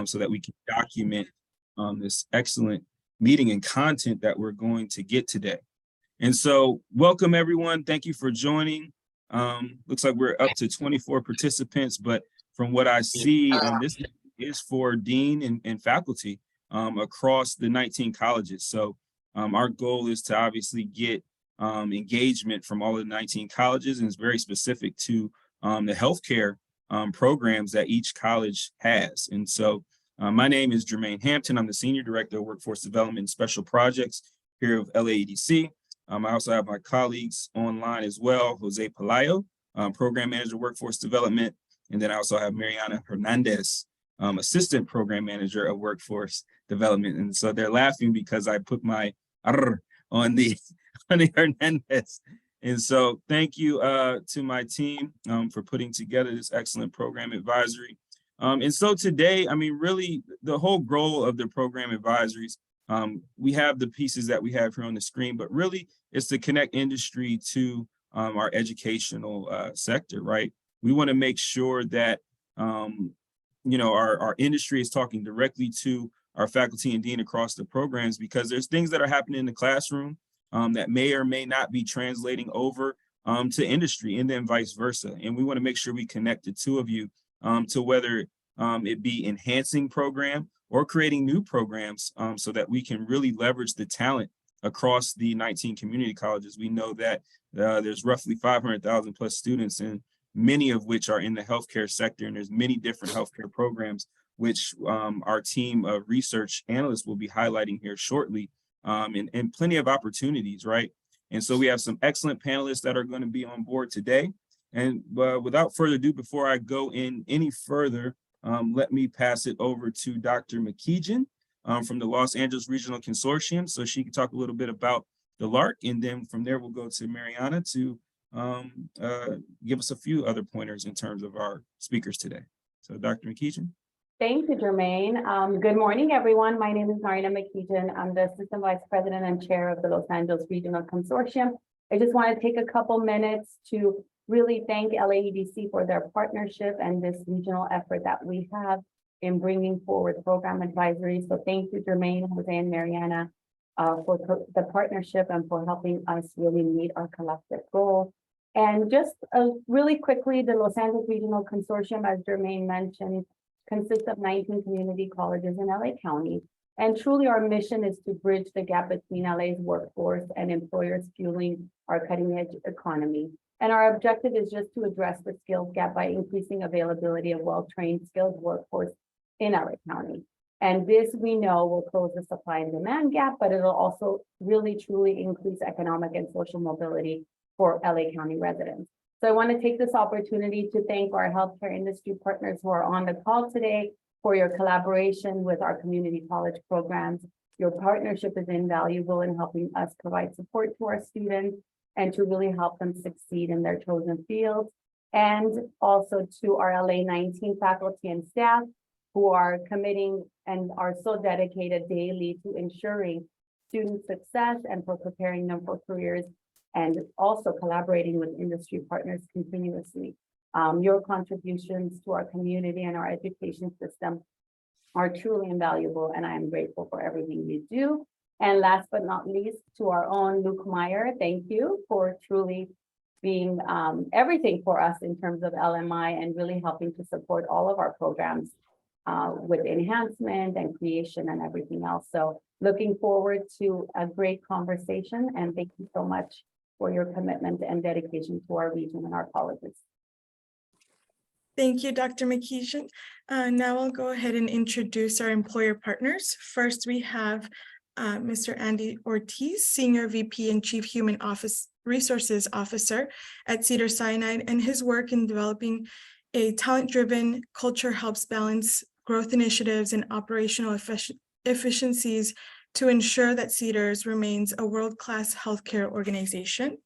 so that we can document this excellent meeting and content that we're going to get today. And so welcome everyone. Thank you for joining. Looks like we're up to 24 participants, but from what I see, this is for dean and faculty across the 19 colleges. So our goal is to obviously get engagement from all of the 19 colleges, and it's very specific to the healthcare programs that each college has. And so my name is Jermaine Hampton. I'm the Senior Director of Workforce Development and Special Projects here of LAEDC. I also have my colleagues online as well, Jose Pelayo, Program Manager, Workforce Development. And then I also have Mariana Hernandez, Assistant Program Manager of Workforce Development. And so they're laughing because I put my on the Hernandez. And so thank you to my team for putting together this excellent program advisory. And so today, I mean, really the whole goal of the program advisories, we have the pieces that we have here on the screen, but really it's to connect industry to our educational sector, right? We want to make sure that, you know, our industry is talking directly to our faculty and dean across the programs, because there's things that are happening in the classroom that may or may not be translating over to industry, and then vice versa. And we want to make sure we connect the two of you to whether it be enhancing program or creating new programs so that we can really leverage the talent across the 19 community colleges. We know that there's roughly 500,000 plus students, and many of which are in the healthcare sector, and there's many different healthcare programs, which our team of research analysts will be highlighting here shortly, and plenty of opportunities, right? And so we have some excellent panelists that are going to be on board today. And without further ado, before I go in any further, let me pass it over to Dr. McKeegan from the Los Angeles Regional Consortium, so she can talk a little bit about the LARC, and then from there we'll go to Mariana to give us a few other pointers in terms of our speakers today. So Dr. McKeegan. Thank you, Jermaine. Good morning, everyone. My name is Mariana McKeegan. I'm the Assistant Vice President and Chair of the Los Angeles Regional Consortium. I just want to take a couple minutes to really thank LAEDC for their partnership and this regional effort that we have in bringing forward program advisory. So thank you, Jermaine, Jose, and Mariana for the partnership and for helping us really meet our collective goal. And just really quickly, the Los Angeles Regional Consortium, as Jermaine mentioned, consists of 19 community colleges in LA County. And truly our mission is to bridge the gap between LA's workforce and employers fueling our cutting edge economy. And our objective is just to address the skills gap by increasing availability of well-trained skilled workforce in LA County. And this, we know, will close the supply and demand gap, but it'll also really truly increase economic and social mobility for LA County residents. So I want to take this opportunity to thank our healthcare industry partners who are on the call today for your collaboration with our community college programs. Your partnership is invaluable in helping us provide support to our students and to really help them succeed in their chosen fields. And also to our LA 19 faculty and staff who are committing and are so dedicated daily to ensuring student success and for preparing them for careers, and also collaborating with industry partners continuously. Your contributions to our community and our education system are truly invaluable, and I am grateful for everything you do. And last but not least, to our own Luke Meyer, thank you for truly being everything for us in terms of LMI and really helping to support all of our programs with enhancement and creation and everything else. So looking forward to a great conversation, and thank you so much for your commitment and dedication to our region and our colleges. Thank you, Dr. McKeegan. Now I'll go ahead and introduce our employer partners. First, we have Mr. Andy Ortiz, Senior VP and Chief Human Resources Officer at Cedars-Sinai, and his work in developing a talent-driven culture helps balance growth initiatives and operational efficiencies to ensure that Cedars remains a world-class healthcare organization.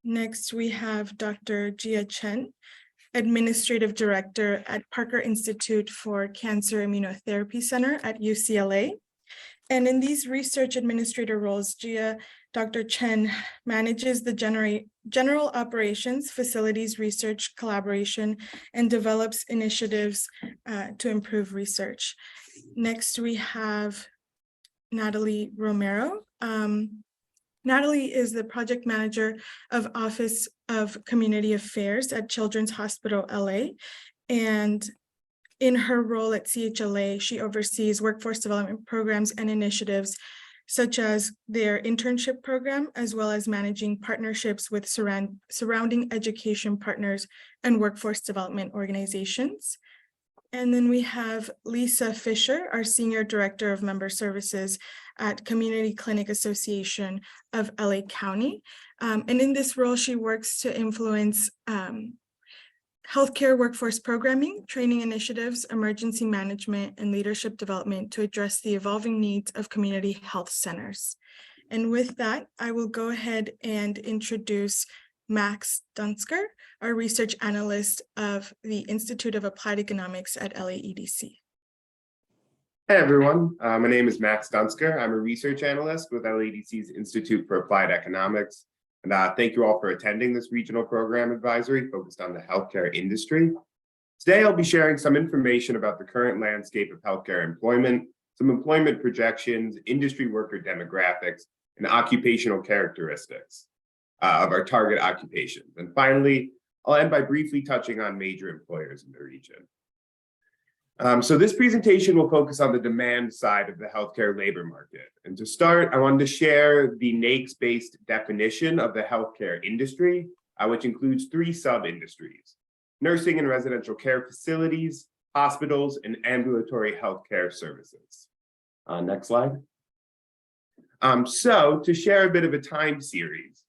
Next, we have Dr. Jia Chen, Administrative Director at Parker Institute for Cancer Immunotherapy Center at UCLA. And in these research administrator roles, Dr. Chen manages the general operations, facilities, research, collaboration, and develops initiatives to improve research. Next, we have Natalie Romero. Natalie is the project manager of Office of Community Affairs at Children's Hospital LA. And in her role at CHLA, she oversees workforce development programs and initiatives such as their internship program, as well as managing partnerships with surrounding education partners and workforce development organizations. And then we have Lisa Fisher, our Senior Director of Member Services at Community Clinic Association of LA County. And in this role, she works to influence healthcare workforce programming, training initiatives, emergency management, and leadership development to address the evolving needs of community health centers. And with that, I will go ahead and introduce Max Dunsker, our research analyst of the Institute of Applied Economics at LAEDC. Hey everyone, my name is Max Dunsker. I'm a research analyst with LAEDC's Institute for Applied Economics. And thank you all for attending this regional program advisory focused on the healthcare industry. Today, I'll be sharing some information about the current landscape of healthcare employment, some employment projections, industry worker demographics, and occupational characteristics of our target occupations. And finally, I'll end by briefly touching on major employers in the region. So this presentation will focus on the demand side of the healthcare labor market. And to start, I wanted to share the NAICS-based definition of the healthcare industry, which includes 3 sub-industries: nursing and residential care facilities, hospitals, and ambulatory healthcare services. Next slide. So to share a bit of a time series,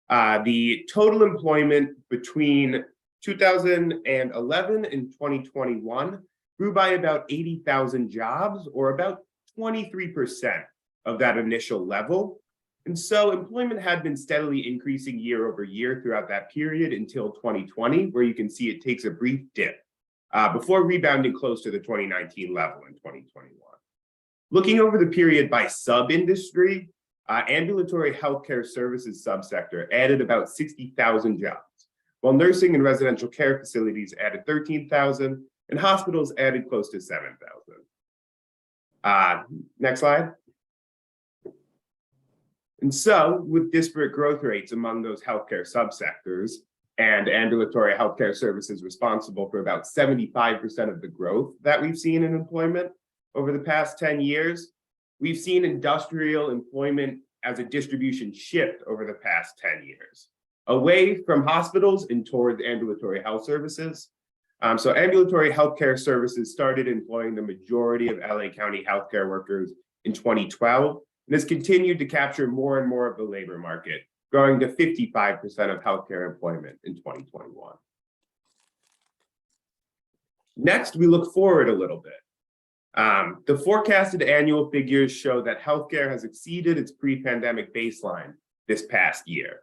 the total employment between 2011 and 2021 grew by about 80,000 jobs, or about 23% of that initial level. And so employment had been steadily increasing year over year throughout that period until 2020, where you can see it takes a brief dip before rebounding close to the 2019 level in 2021. Looking over the period by sub-industry, ambulatory healthcare services subsector added about 60,000 jobs, while nursing and residential care facilities added 13,000, and hospitals added close to 7,000. Next slide. And so, with disparate growth rates among those healthcare subsectors and ambulatory healthcare services responsible for about 75% of the growth that we've seen in employment over the past 10 years, we've seen industrial employment as a distribution shift over the past 10 years, away from hospitals and towards ambulatory health services. So ambulatory healthcare services started employing the majority of LA County healthcare workers in 2012, and has continued to capture more and more of the labor market, growing to 55% of healthcare employment in 2021. Next, we look forward a little bit. The forecasted annual figures show that healthcare has exceeded its pre-pandemic baseline this past year.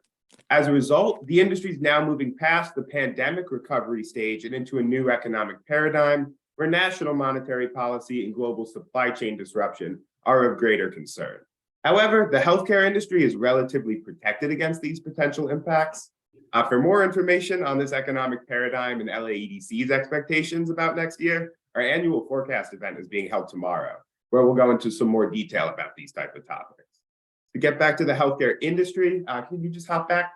As a result, the industry is now moving past the pandemic recovery stage and into a new economic paradigm where national monetary policy and global supply chain disruption are of greater concern. However, the healthcare industry is relatively protected against these potential impacts. For more information on this economic paradigm and LAEDC's expectations about next year, our annual forecast event is being held tomorrow, where we'll go into some more detail about these type of topics. To get back to the healthcare industry, can you just hop back,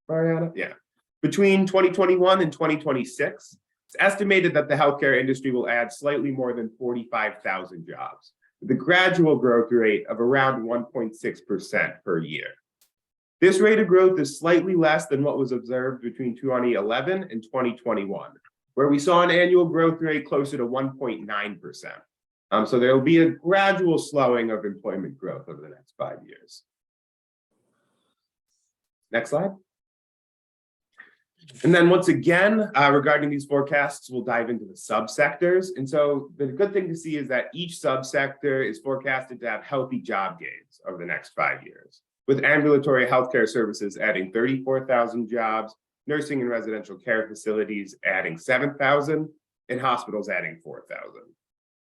Mariana? Yeah. Between 2021 and 2026, it's estimated that the healthcare industry will add slightly more than 45,000 jobs, with a gradual growth rate of around 1.6% per year. This rate of growth is slightly less than what was observed between 2011 and 2021, where we saw an annual growth rate closer to 1.9%. So there will be a gradual slowing of employment growth over the next 5 years. Next slide. And then once again, regarding these forecasts, we'll dive into the subsectors. And so the good thing to see is that each subsector is forecasted to have healthy job gains over the next 5 years, with ambulatory healthcare services adding 34,000 jobs, nursing and residential care facilities adding 7,000, and hospitals adding 4,000.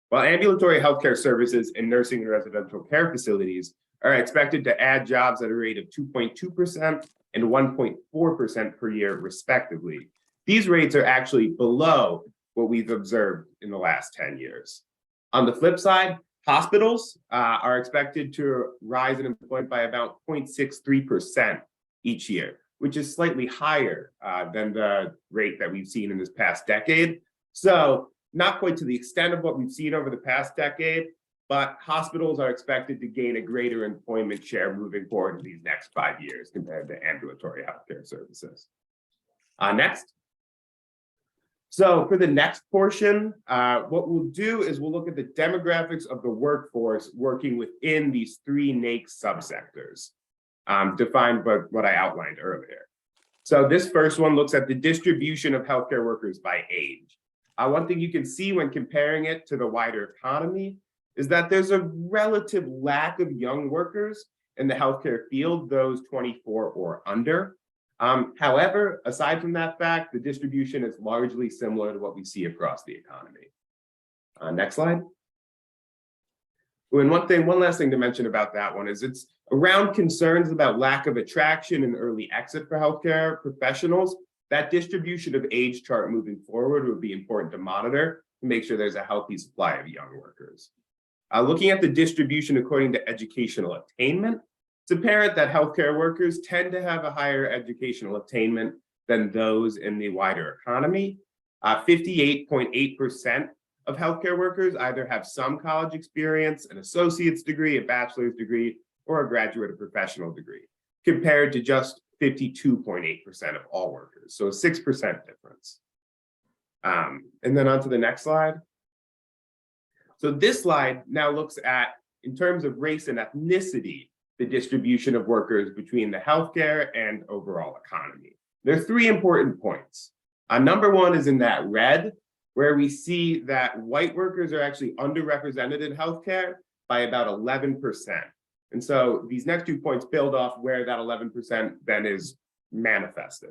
while ambulatory healthcare services and nursing and residential care facilities are expected to add jobs at a rate of 2.2% and 1.4% per year, respectively. These rates are actually below what we've observed in the last 10 years. On the flip side, hospitals are expected to rise in employment by about 0.63% each year, which is slightly higher than the rate that we've seen in this past decade. So not quite to the extent of what we've seen over the past decade, but hospitals are expected to gain a greater employment share moving forward in these next 5 years compared to ambulatory healthcare services. Next. So for the next portion, what we'll do is we'll look at the demographics of the workforce working within these 3 NAICS subsectors, defined by what I outlined earlier. So this first one looks at the distribution of healthcare workers by age. One thing you can see when comparing it to the wider economy is that there's a relative lack of young workers in the healthcare field, those 24 or under. However, aside from that fact, the distribution is largely similar to what we see across the economy. Next slide. And one last thing to mention about that one is it's around concerns about lack of attraction and early exit for healthcare professionals. That distribution of age chart moving forward would be important to monitor to make sure there's a healthy supply of young workers. Looking at the distribution according to educational attainment, it's apparent that healthcare workers tend to have a higher educational attainment than those in the wider economy. 58.8% of healthcare workers either have some college experience, an associate's degree, a bachelor's degree, or a graduate or professional degree, compared to just 52.8% of all workers, so a 6% difference. And then on to the next slide. So this slide now looks at, in terms of race and ethnicity, the distribution of workers between the healthcare and overall economy. There are 3 important points. Number 1 is in that red, where we see that white workers are actually underrepresented in healthcare by about 11%. And so these next 2 points build off where that 11% then is manifested.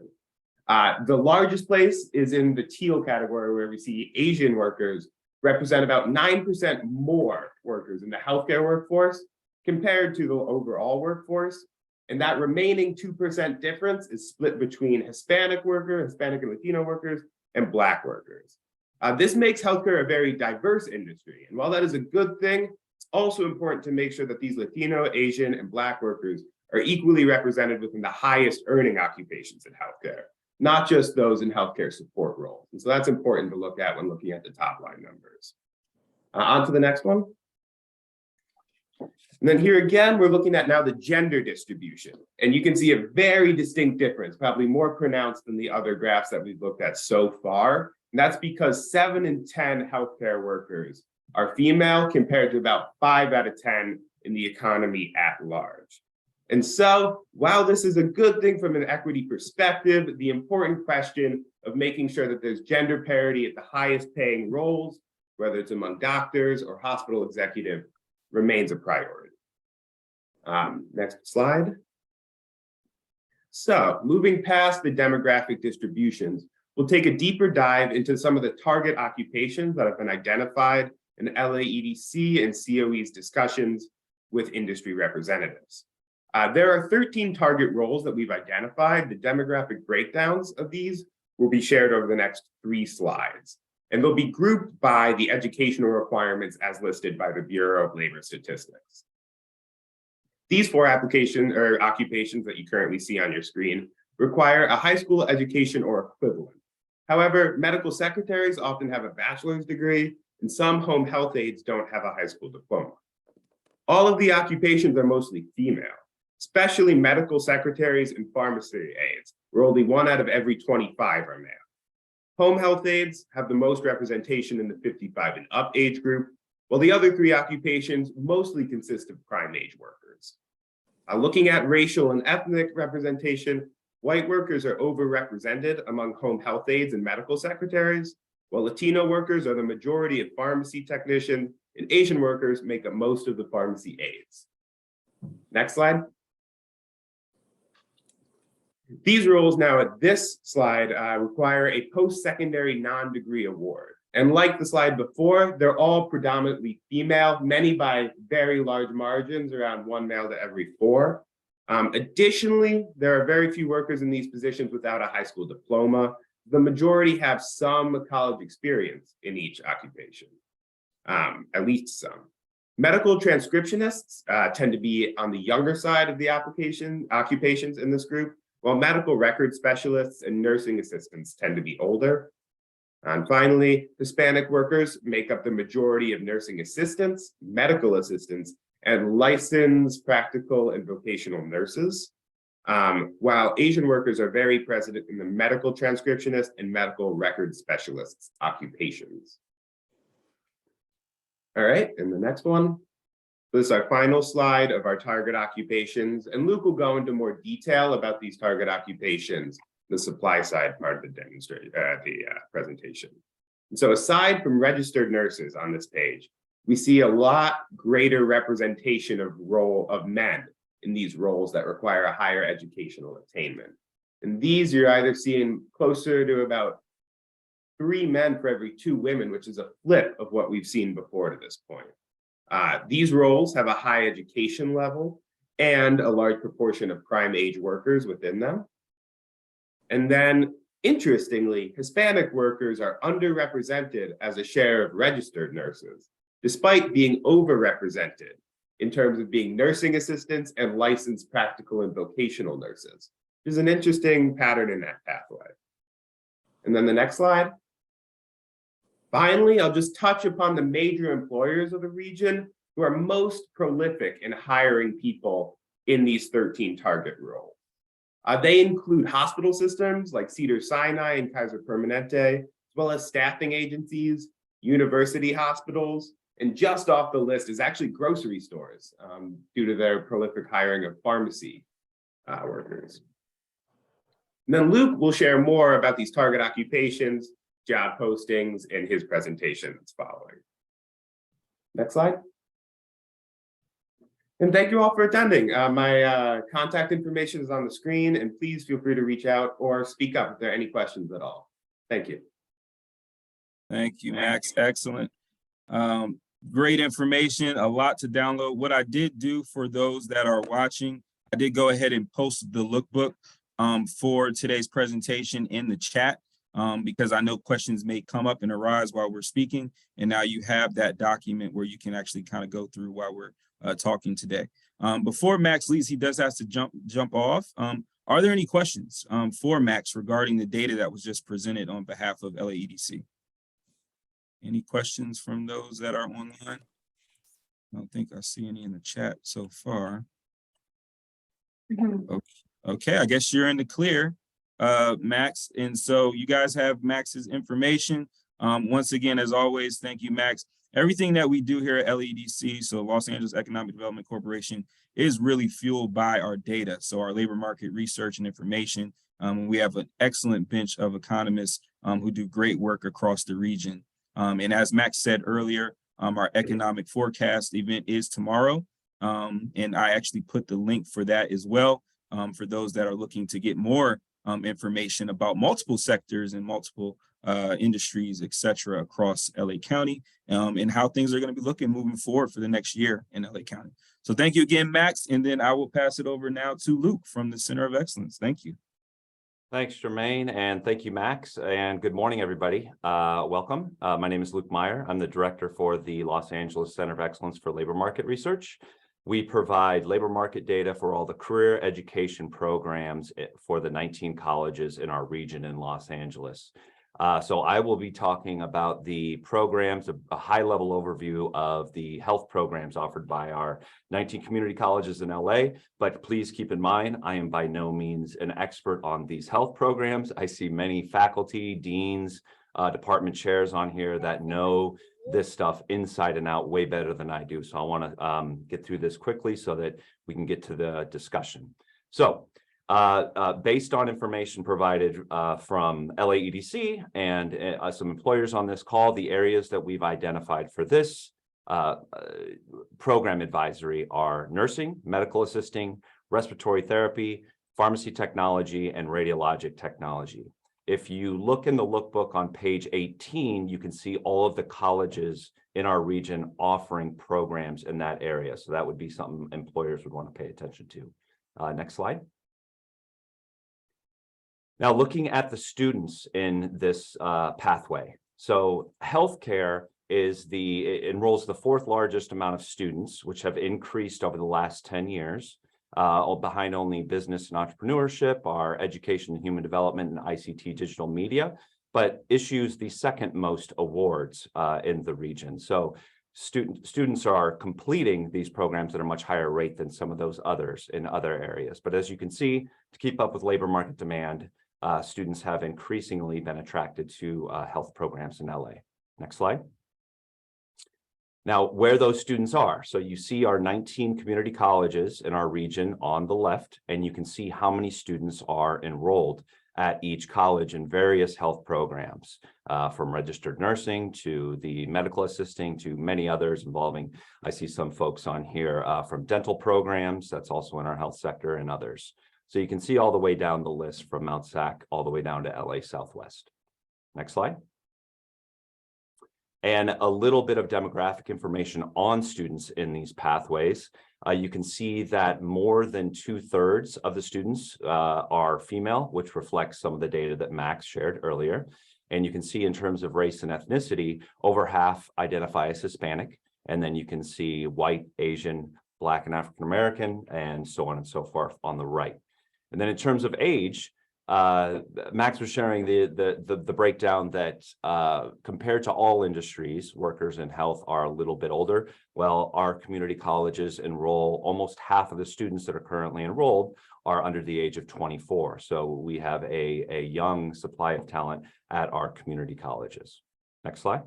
The largest place is in the teal category, where we see Asian workers represent about 9% more workers in the healthcare workforce compared to the overall workforce. And that remaining 2% difference is split between Hispanic and Latino workers, and Black workers. This makes healthcare a very diverse industry. And while that is a good thing, it's also important to make sure that these Latino, Asian, and Black workers are equally represented within the highest earning occupations in healthcare, not just those in healthcare support roles. And so that's important to look at when looking at the top line numbers. On to the next one. And then here again, we're looking at now the gender distribution. And you can see a very distinct difference, probably more pronounced than the other graphs that we've looked at so far. And that's because 7 in 10 healthcare workers are female, compared to about 5 out of 10 in the economy at large. And so while this is a good thing from an equity perspective, the important question of making sure that there's gender parity at the highest paying roles, whether it's among doctors or hospital executive, remains a priority. Next slide. So moving past the demographic distributions, we'll take a deeper dive into some of the target occupations that have been identified in LAEDC and COE's discussions with industry representatives. There are 13 target roles that we've identified. The demographic breakdowns of these will be shared over the next 3 slides. And they'll be grouped by the educational requirements as listed by the Bureau of Labor Statistics. These 4 occupations that you currently see on your screen require a high school education or equivalent. However, medical secretaries often have a bachelor's degree, and some home health aides don't have a high school diploma. All of the occupations are mostly female, especially medical secretaries and pharmacy aides, where only 1 out of every 25 are male. Home health aides have the most representation in the 55 and up age group, while the other 3 occupations mostly consist of prime age workers. Looking at racial and ethnic representation, white workers are overrepresented among home health aides and medical secretaries, while Latino workers are the majority of pharmacy technicians, and Asian workers make up most of the pharmacy aides. Next slide. These roles now at this slide require a post-secondary non-degree award. And like the slide before, they're all predominantly female, many by very large margins, around 1 male to every 4. Additionally, there are very few workers in these positions without a high school diploma. The majority have some college experience in each occupation, at least some. Medical transcriptionists tend to be on the younger side of the occupations in this group, while medical record specialists and nursing assistants tend to be older. And finally, Hispanic workers make up the majority of nursing assistants, medical assistants, and licensed practical and vocational nurses, while Asian workers are very present in the medical transcriptionist and medical record specialists occupations. All right, and the next one. This is our final slide of our target occupations, and Luke will go into more detail about these target occupations, the supply side part of the presentation. And so aside from registered nurses on this page, we see a lot greater representation of men in these roles that require a higher educational attainment. And these you're either seeing closer to about 3 men for every 2 women, which is a flip of what we've seen before to this point. These roles have a high education level and a large proportion of prime age workers within them. And then, interestingly, Hispanic workers are underrepresented as a share of registered nurses, despite being overrepresented in terms of being nursing assistants and licensed practical and vocational nurses. There's an interesting pattern in that pathway. And then the next slide. Finally, I'll just touch upon the major employers of the region who are most prolific in hiring people in these 13 target roles. They include hospital systems like Cedars-Sinai and Kaiser Permanente, as well as staffing agencies, university hospitals, and just off the list is actually grocery stores due to their prolific hiring of pharmacy workers. And then Luke will share more about these target occupations, job postings, in his presentation that's following. Next slide. And thank you all for attending. My contact information is on the screen, and please feel free to reach out or speak up if there are any questions at all. Thank you. Thank you, Max. Excellent. Great information, a lot to download. What I did do for those that are watching, I did go ahead and post the lookbook for today's presentation in the chat because I know questions may come up and arise while we're speaking. And now you have that document where you can actually kind of go through while we're talking today. Before Max leaves, he does have to jump off. Are there any questions for Max regarding the data that was just presented on behalf of LAEDC? Any questions from those that are online? I don't think I see any in the chat so far. Okay, I guess you're in the clear, Max. And so you guys have Max's information. Once again, as always, thank you, Max. Everything that we do here at LAEDC, so Los Angeles Economic Development Corporation, is really fueled by our data. So our labor market research and information. We have an excellent bench of economists who do great work across the region. And as Max said earlier, our economic forecast event is tomorrow. And I actually put the link for that as well for those that are looking to get more information about multiple sectors and multiple industries, et cetera, across LA County and how things are going to be looking moving forward for the next year in LA County. So thank you again, Max. And then I will pass it over now to Luke from the Center of Excellence. Thank you. Thanks, Jermaine, and thank you, Max, and good morning, everybody. Welcome. My name is Luke Meyer. I'm the director for the Los Angeles Center of Excellence for Labor Market Research. We provide labor market data for all the career education programs for the 19 colleges in our region in Los Angeles. So I will be talking about the programs, a high-level overview of the health programs offered by our 19 community colleges in LA. But please keep in mind, I am by no means an expert on these health programs. I see many faculty, deans, department chairs on here that know this stuff inside and out way better than I do. So I want to get through this quickly so that we can get to the discussion. So based on information provided from LAEDC and some employers on this call, the areas that we've identified for this program advisory are nursing, medical assisting, respiratory therapy, pharmacy technology, and radiologic technology. if you look in the lookbook on page 18, you can see all of the colleges in our region offering programs in that area. So that would be something employers would want to pay attention to. Next slide. Now, looking at the students in this pathway. So healthcare enrolls the fourth largest amount of students, which have increased over the last 10 years. Behind only business and entrepreneurship, our education and human development, and ICT digital media, but issues the second most awards in the region. So students are completing these programs at a much higher rate than some of those others in other areas. But as you can see, to keep up with labor market demand, students have increasingly been attracted to health programs in LA. Next slide. Now, where those students are. So you see our 19 community colleges in our region on the left, and you can see how many students are enrolled at each college in various health programs, from registered nursing to the medical assisting to many others involving, I see some folks on here from dental programs, that's also in our health sector, and others. So you can see all the way down the list from Mount Sac all the way down to LA Southwest. Next slide. And a little bit of demographic information on students in these pathways. You can see that more than 2/3 of the students are female, which reflects some of the data that Max shared earlier. And you can see in terms of race and ethnicity, over half identify as Hispanic. And then you can see white, Asian, Black, and African-American, and so on and so forth on the right. And then in terms of age, Max was sharing the breakdown that compared to all industries, workers in health are a little bit older. Well, our community colleges enroll almost half of the students that are currently enrolled are under the age of 24. So we have a young supply of talent at our community colleges. Next slide.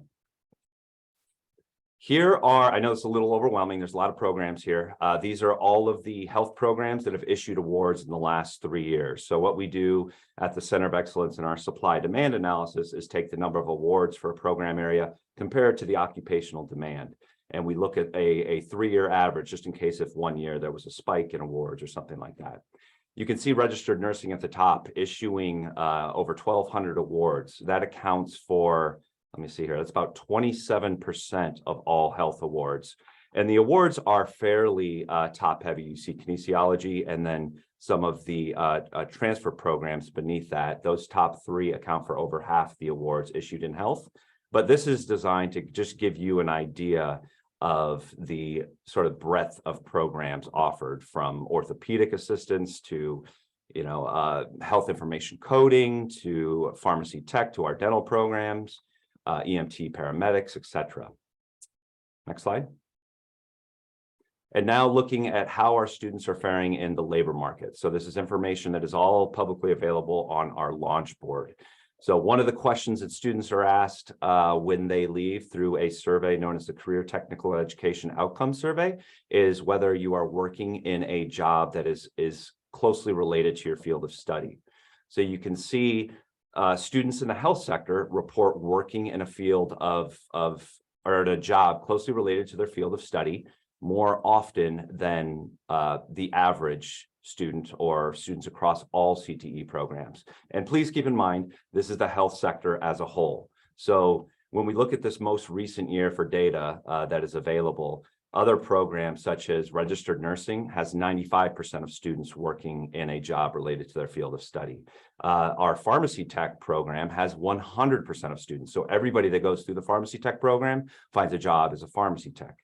Here are, I know it's a little overwhelming, there's a lot of programs here. These are all of the health programs that have issued awards in the last 3 years. So what we do at the Center of Excellence in our supply demand analysis is take the number of awards for a program area, compare it to the occupational demand. And we look at a 3-year average, just in case if 1 year there was a spike in awards or something like that. You can see registered nursing at the top issuing over 1,200 awards. That accounts for, let me see here, that's about 27% of all health awards. And the awards are fairly top heavy. You see kinesiology and then some of the transfer programs beneath that. Those top 3 account for over half the awards issued in health. But this is designed to just give you an idea of the sort of breadth of programs offered, from orthopedic assistance to health information coding to pharmacy tech to our dental programs. EMT paramedics, etc. Next slide. And now looking at how our students are faring in the labor market. So this is information that is all publicly available on our launch board. So one of the questions that students are asked when they leave through a survey known as the Career Technical Education Outcome Survey is whether you are working in a job that is closely related to your field of study. So you can see students in the health sector report working in a field or in a job closely related to their field of study more often than the average student or students across all CTE programs. And please keep in mind, this is the health sector as a whole. So when we look at this most recent year for data that is available, other programs such as registered nursing has 95% of students working in a job related to their field of study. Our pharmacy tech program has 100% of students. So everybody that goes through the pharmacy tech program finds a job as a pharmacy tech.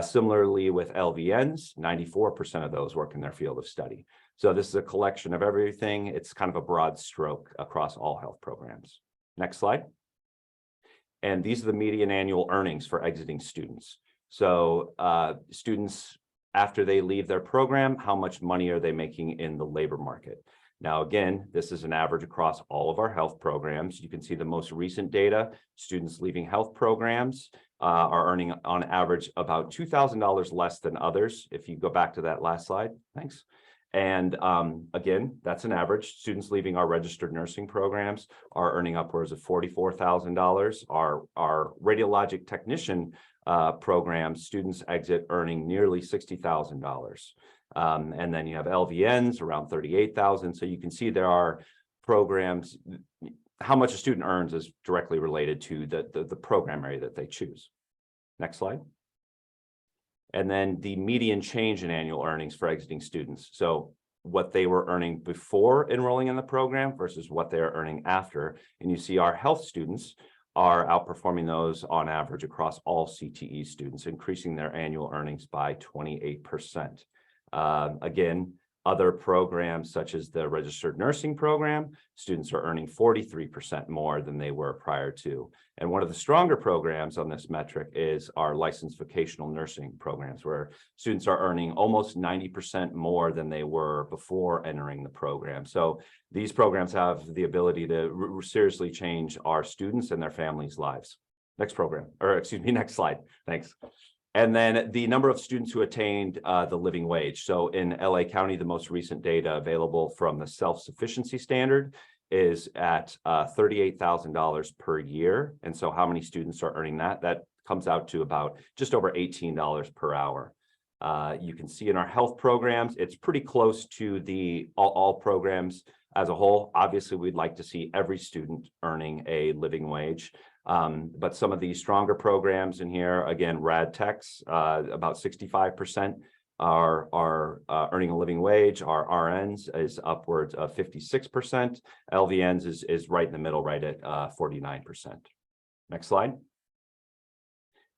Similarly with LVNs, 94% of those work in their field of study. So this is a collection of everything. It's kind of a broad stroke across all health programs. Next slide. And these are the median annual earnings for exiting students. So students, after they leave their program, how much money are they making in the labor market? Now, again, this is an average across all of our health programs. You can see the most recent data. Students leaving health programs are earning on average about $2,000 less than others. If you go back to that last slide, thanks. And again, that's an average. Students leaving our registered nursing programs are earning upwards of $44,000. Our radiologic technician programs, students exit earning nearly $60,000. And then you have LVNs around $38,000. So you can see there are programs, how much a student earns is directly related to the program area that they choose. Next slide. And then the median change in annual earnings for exiting students. So what they were earning before enrolling in the program versus what they are earning after. And you see our health students are outperforming those on average across all CTE students, increasing their annual earnings by 28%. Again, other programs such as the registered nursing program, students are earning 43% more than they were prior to. And one of the stronger programs on this metric is our licensed vocational nursing programs, where students are earning almost 90% more than they were before entering the program. So these programs have the ability to seriously change our students and their families' lives. Next program, or excuse me, next slide. Thanks. And then the number of students who attained the living wage. So in LA County, the most recent data available from the self-sufficiency standard is at $38,000 per year. And so how many students are earning that? That comes out to about just over $18 per hour. You can see in our health programs, it's pretty close to the all programs as a whole. Obviously, we'd like to see every student earning a living wage. But some of these stronger programs in here, again, rad techs, about 65% are earning a living wage. Our RNs is upwards of 56%. LVNs is right in the middle, right at 49%. Next slide.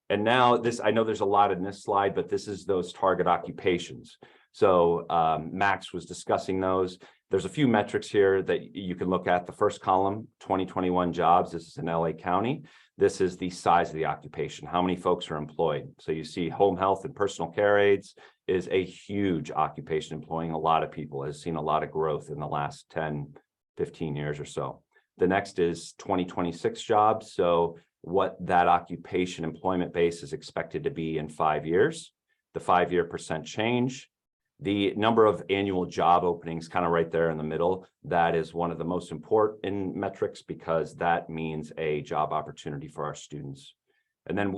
And now this, I know there's a lot in this slide, but this is those target occupations. So Max was discussing those. There's a few metrics here that you can look at. The first column, 2021 jobs. This is in LA County. This is the size of the occupation, how many folks are employed. So you see home health and personal care aides is a huge occupation, employing a lot of people, has seen a lot of growth in the last 10, 15 years or so. The next is 2026 jobs. So what that occupation employment base is expected to be in 5 years, the 5-year percent change. The number of annual job openings kind of right there in the middle, that is one of the most important metrics because that means a job opportunity for our students. And then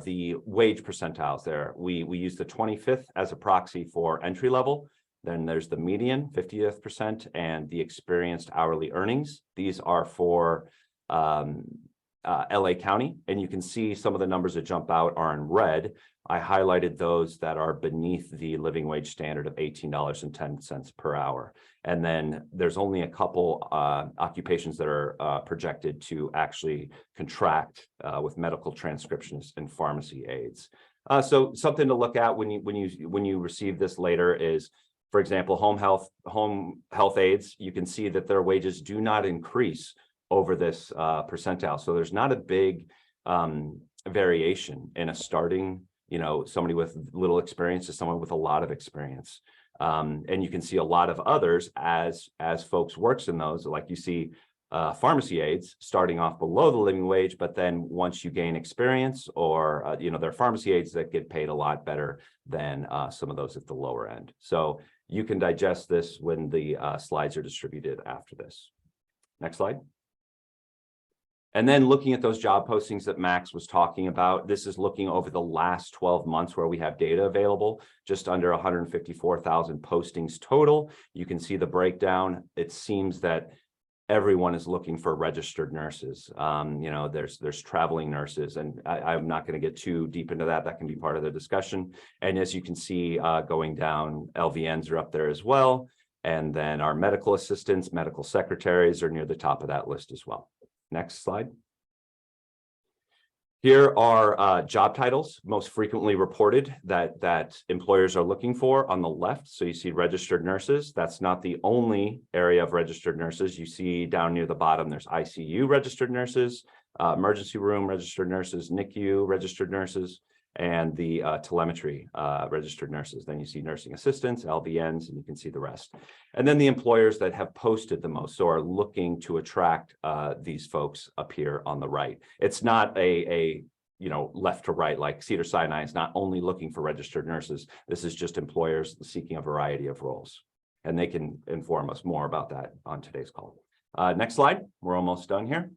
the wage percentiles there, we use the 25th as a proxy for entry level. Then there's the median, 50th percent, and the experienced hourly earnings. These are for LA County, and you can see some of the numbers that jump out are in red. I highlighted those that are beneath the living wage standard of $18.10 per hour. And then there's only a couple occupations that are projected to actually contract with medical transcriptionists and pharmacy aides. So something to look at when you receive this later is, for example, home health aides. You can see that their wages do not increase over this percentile. So there's not a big variation in a starting, somebody with little experience to someone with a lot of experience. And you can see a lot of others as folks works in those, like you see pharmacy aides starting off below the living wage, but then once you gain experience or, there are pharmacy aides that get paid a lot better than some of those at the lower end. So you can digest this when the slides are distributed after this. Next slide. And then looking at those job postings that Max was talking about, this is looking over the last 12 months where we have data available, just under 154,000 postings total. You can see the breakdown. It seems that everyone is looking for registered nurses. There's traveling nurses, and I'm not going to get too deep into that. That can be part of the discussion. And as you can see, going down, LVNs are up there as well. And then our medical assistants, medical secretaries are near the top of that list as well. Next slide. Here are job titles most frequently reported that employers are looking for on the left. So you see registered nurses. That's not the only area of registered nurses. You see down near the bottom, there's ICU registered nurses, emergency room registered nurses, NICU registered nurses, and the telemetry registered nurses. Then you see nursing assistants, LVNs, and you can see the rest. And then the employers that have posted the most, so are looking to attract these folks up here on the right. It's not a left to right, like Cedars-Sinai is not only looking for registered nurses. This is just employers seeking a variety of roles. And they can inform us more about that on today's call. Next slide, we're almost done here.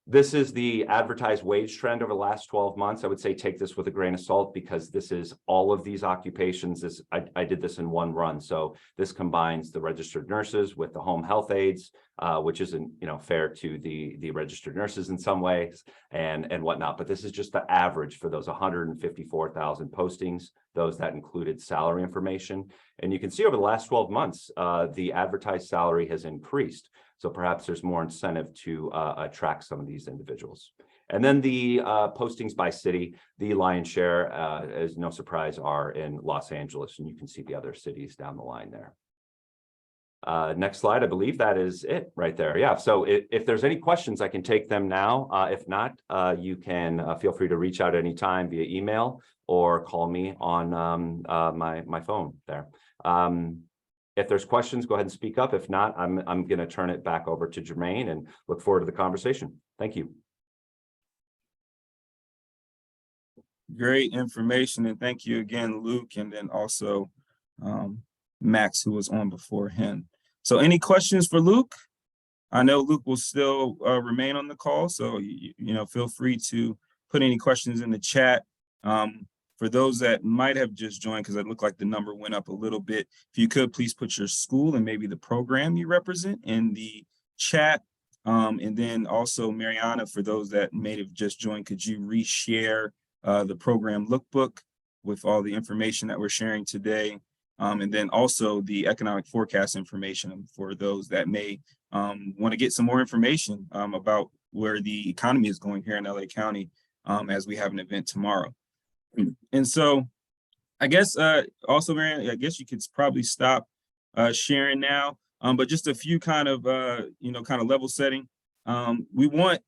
This is the advertised wage trend over the last 12 months. I would say take this with a grain of salt because this is all of these occupations. I did this in one run. So this combines the registered nurses with the home health aides, which isn't, fair to the registered nurses in some ways and whatnot. But this is just the average for those 154,000 postings, those that included salary information. And you can see over the last 12 months, the advertised salary has increased. So perhaps there's more incentive to attract some of these individuals. And then the postings by city, the lion's share, is no surprise, are in Los Angeles. And you can see the other cities down the line there. Next slide, I believe that is it right there. Yeah, so if there's any questions, I can take them now. If not, you can feel free to reach out anytime via email or call me on my phone there. If there's questions, go ahead and speak up. If not, I'm going to turn it back over to Jermaine and look forward to the conversation. Thank you. Great information. And thank you again, Luke, and then also Max, who was on before him. So any questions for Luke? I know Luke will still remain on the call, so feel free to put any questions in the chat. For those that might have just joined, because it looked like the number went up a little bit, if you could please put your school and maybe the program you represent in the chat. And then also, Mariana, for those that may have just joined, could you reshare the program lookbook with all the information that we're sharing today? And then also the economic forecast information for those that may want to get some more information about where the economy is going here in LA County as we have an event tomorrow. And so I guess also, Marianne, I guess you could probably stop sharing now, but just a few kind of level setting. We want,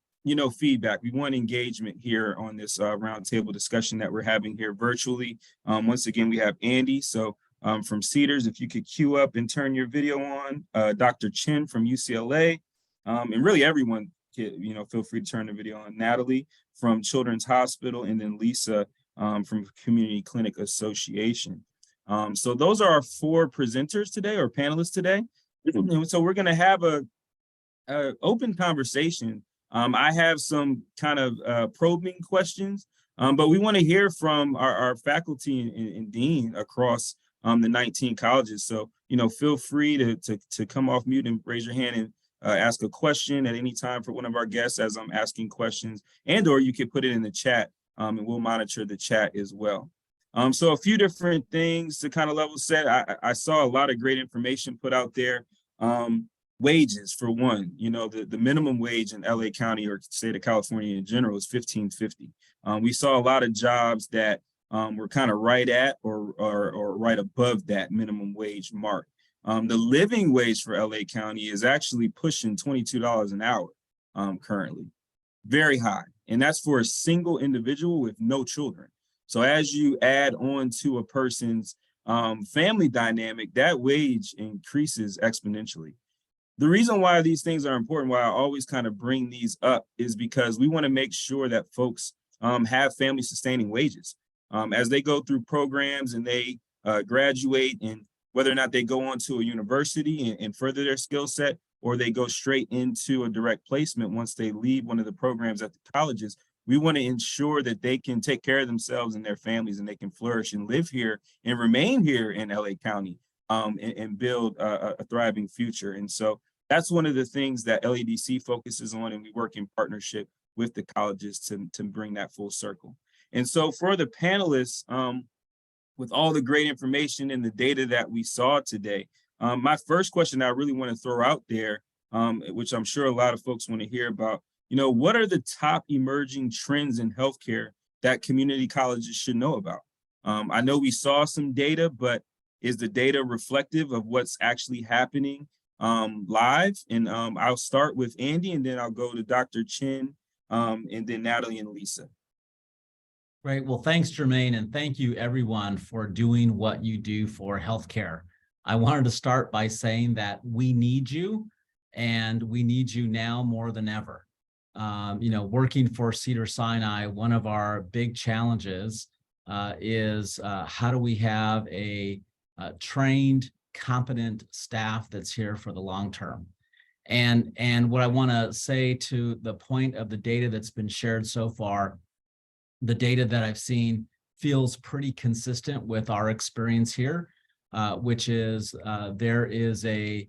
feedback. We want engagement here on this roundtable discussion that we're having here virtually. Once again, we have Andy. So from Cedars, if you could queue up and turn your video on, Dr. Chen from UCLA, and really everyone, feel free to turn the video on. Natalie from Children's Hospital, and then Lisa from Community Clinic Association. So those are our 4 presenters today, or panelists today. And so we're going to have a open conversation. I have some kind of probing questions, but we want to hear from our faculty and dean across the 19 colleges. So, feel free to come off mute and raise your hand and ask a question at any time for one of our guests as I'm asking questions, or you can put it in the chat. And we'll monitor the chat as well. So a few different things to kind of level set. I saw a lot of great information put out there. Wages, for one, the minimum wage in LA County or state of California in general is $15.50. We saw a lot of jobs that were kind of right at or right above that minimum wage mark. The living wage for LA County is actually pushing $22 an hour currently. Very high. And that's for a single individual with no children. So as you add on to a person's family dynamic, that wage increases exponentially. The reason why these things are important, why I always kind of bring these up, is because we want to make sure that folks have family sustaining wages as they go through programs and they graduate, and whether or not they go on to a university and further their skill set, or they go straight into a direct placement once they leave one of the programs at the colleges. We want to ensure that they can take care of themselves and their families, and they can flourish and live here and remain here in LA County and build a thriving future. And so that's one of the things that LADC focuses on, and we work in partnership with the colleges to bring that full circle. And so for the panelists, with all the great information and the data that we saw today, my first question I really want to throw out there, which I'm sure a lot of folks want to hear about, what are the top emerging trends in healthcare that community colleges should know about? I know we saw some data, but is the data reflective of what's actually happening live? And I'll start with Andy, and then I'll go to Dr. Chen, and then Natalie and Lisa. Great. Well, thanks, Jermaine, and thank you, everyone, for doing what you do for healthcare. I wanted to start by saying that we need you, and we need you now more than ever. Working for Cedars-Sinai, one of our big challenges is how do we have a trained, competent staff that's here for the long term? And what I want to say to the point of the data that's been shared so far, the data that I've seen feels pretty consistent with our experience here, which is there is a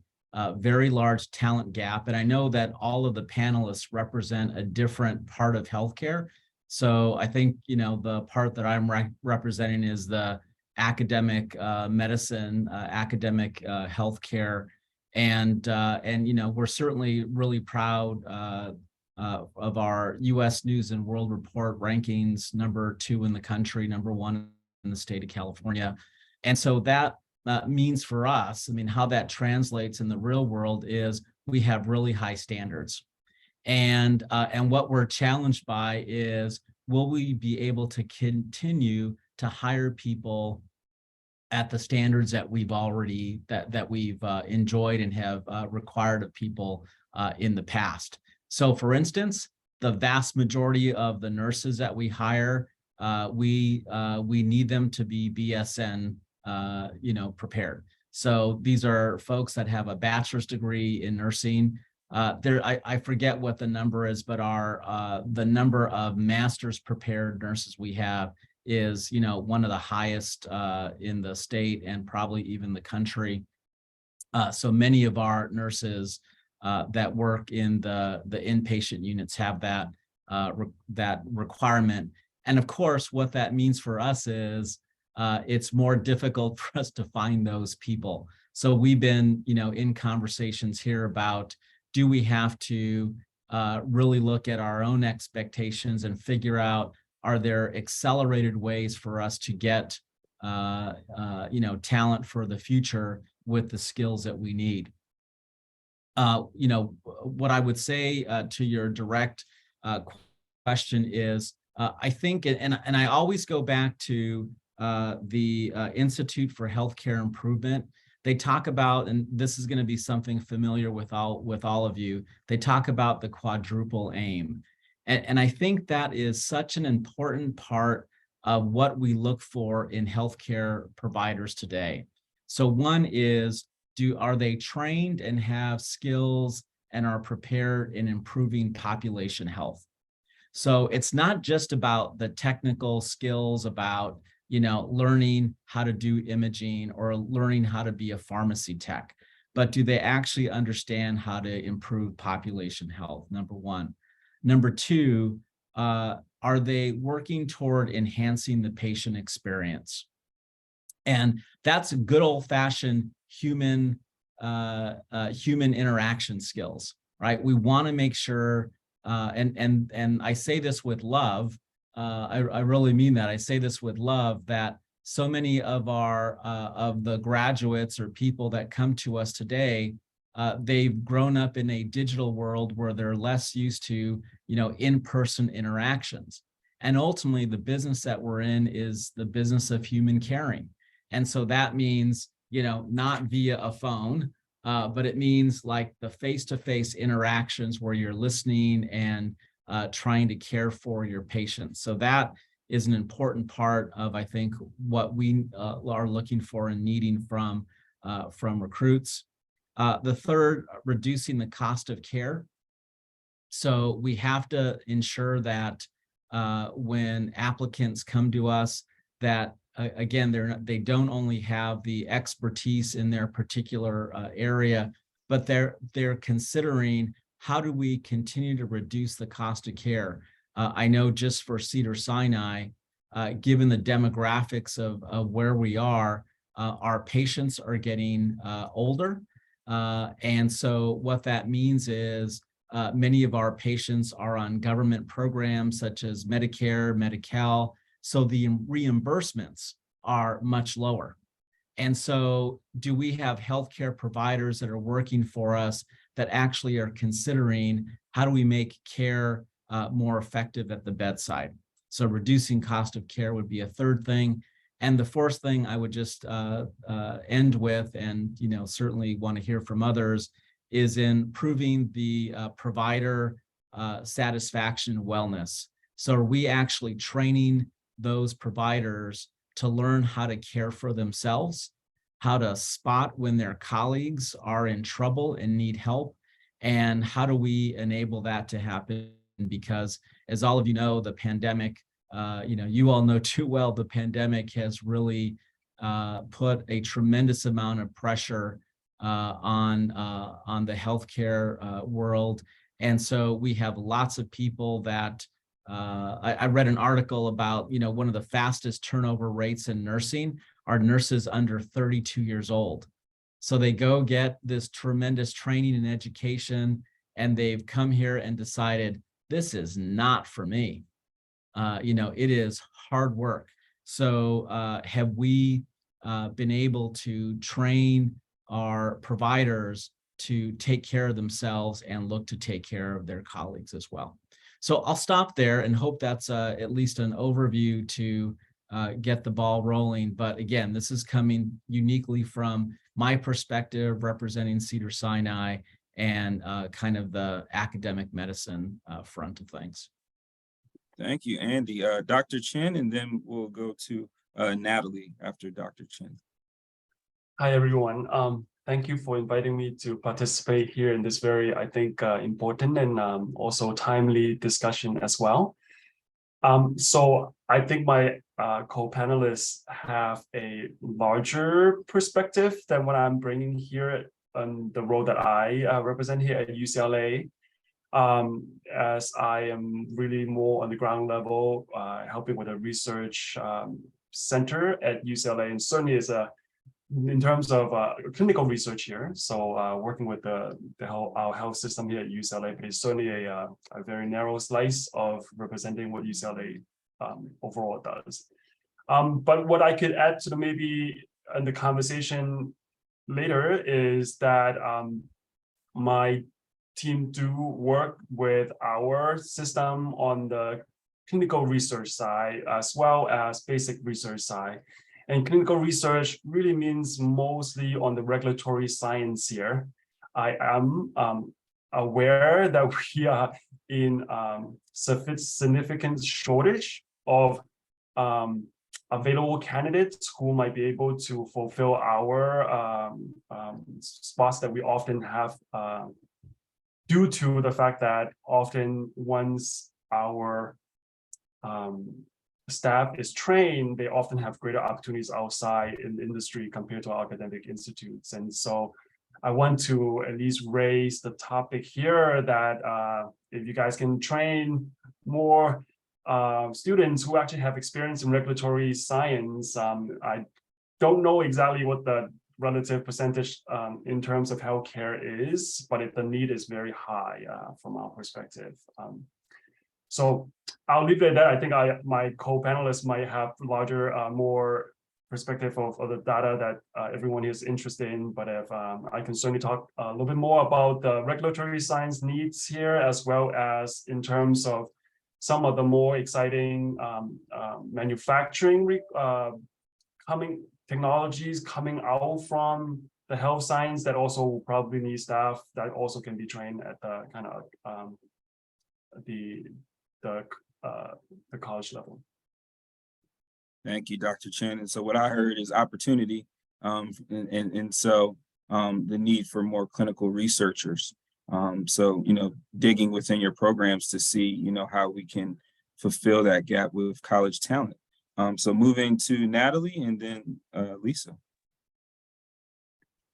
very large talent gap. And I know that all of the panelists represent a different part of healthcare. So I think, the part that I'm representing is the academic medicine, academic healthcare. And we're certainly really proud of our U.S. News and World Report rankings, #2 in the country, #1 in the state of California. And so that means for us, how that translates in the real world is we have really high standards. And what we're challenged by is, will we be able to continue to hire people at the standards that we've already, that we've enjoyed and have required of people in the past? So for instance, the vast majority of the nurses that we hire, we need them to be BSN prepared. So these are folks that have a bachelor's degree in nursing. I forget what the number is, but the number of master's prepared nurses we have is, one of the highest in the state and probably even the country. So many of our nurses that work in the inpatient units have that requirement. And of course, what that means for us is it's more difficult for us to find those people. So we've been, in conversations here about, do we have to really look at our own expectations and figure out, are there accelerated ways for us to get, talent for the future with the skills that we need? What I would say to your direct question is, I think, and I always go back to the Institute for Healthcare Improvement. They talk about, and this is going to be something familiar with all of you, they talk about the quadruple aim. And I think that is such an important part of what we look for in healthcare providers today. So one is, are they trained and have skills and are prepared in improving population health? So it's not just about the technical skills about, learning how to do imaging or learning how to be a pharmacy tech, but do they actually understand how to improve population health? Number one. Number two, are they working toward enhancing the patient experience? And that's good old-fashioned human interaction skills, right? We want to make sure, and I say this with love. I really mean that. I say this with love, that so many of the graduates or people that come to us today, they've grown up in a digital world where they're less used to, in-person interactions. And ultimately, the business that we're in is the business of human caring. And so that means, not via a phone, but it means like the face-to-face interactions where you're listening and trying to care for your patients. So that is an important part of, I think, what we are looking for and needing from recruits. The third, reducing the cost of care. So we have to ensure that when applicants come to us, that again, they don't only have the expertise in their particular area, but they're considering, how do we continue to reduce the cost of care? I know just for Cedars-Sinai, given the demographics of where we are, our patients are getting older. And so what that means is many of our patients are on government programs such as Medicare, Medi-Cal, so the reimbursements are much lower. And so do we have healthcare providers that are working for us that actually are considering, how do we make care more effective at the bedside? So reducing cost of care would be a third thing. And the fourth thing I would just end with, and certainly want to hear from others, is improving the provider satisfaction and wellness. So are we actually training those providers to learn how to care for themselves, how to spot when their colleagues are in trouble and need help, And how do we enable that to happen? Because as all of you know, the pandemic, you all know too well, the pandemic has really put a tremendous amount of pressure on the healthcare world. And so we have lots of people that I read an article about, one of the fastest turnover rates in nursing are nurses under 32 years old. So they go get this tremendous training and education, and they've come here and decided, this is not for me. It is hard work. So have we been able to train our providers to take care of themselves and look to take care of their colleagues as well? So I'll stop there and hope that's at least an overview to get the ball rolling. But again, this is coming uniquely from my perspective, representing Cedars-Sinai and kind of the academic medicine front of things. Thank you, Andy. Dr. Chen, and then we'll go to Natalie after Dr. Chen. Hi, everyone. Thank you for inviting me to participate here in this very, I think, important and also timely discussion as well. So I think my co-panelists have a larger perspective than what I'm bringing here on the role that I represent here at UCLA. As I am really more on the ground level, helping with a research center at UCLA, and certainly is in terms of clinical research here. So working with our health system here at UCLA, but it's certainly a very narrow slice of representing what UCLA overall does. But what I could add to maybe in the conversation later is that my team do work with our system on the clinical research side as well as basic research side. And clinical research really means mostly on the regulatory science here. I am aware that we are in significant shortage of available candidates who might be able to fulfill our spots that we often have due to the fact that often once our staff is trained, they often have greater opportunities outside in the industry compared to our academic institutes. And so I want to at least raise the topic here that if you guys can train more students who actually have experience in regulatory science, I don't know exactly what the relative percentage in terms of healthcare is, but the need is very high from our perspective. So I'll leave it at that. I think my co-panelists might have larger, more perspective of the data that everyone is interested in. But if I can certainly talk a little bit more about the regulatory science needs here, as well as in terms of some of the more exciting manufacturing technologies coming out from the health science that also probably need staff that also can be trained at the kind of the college level. Thank you, Dr. Chen. And so what I heard is opportunity, and so the need for more clinical researchers. So, digging within your programs to see, how we can fulfill that gap with college talent. So moving to Natalie and then Lisa.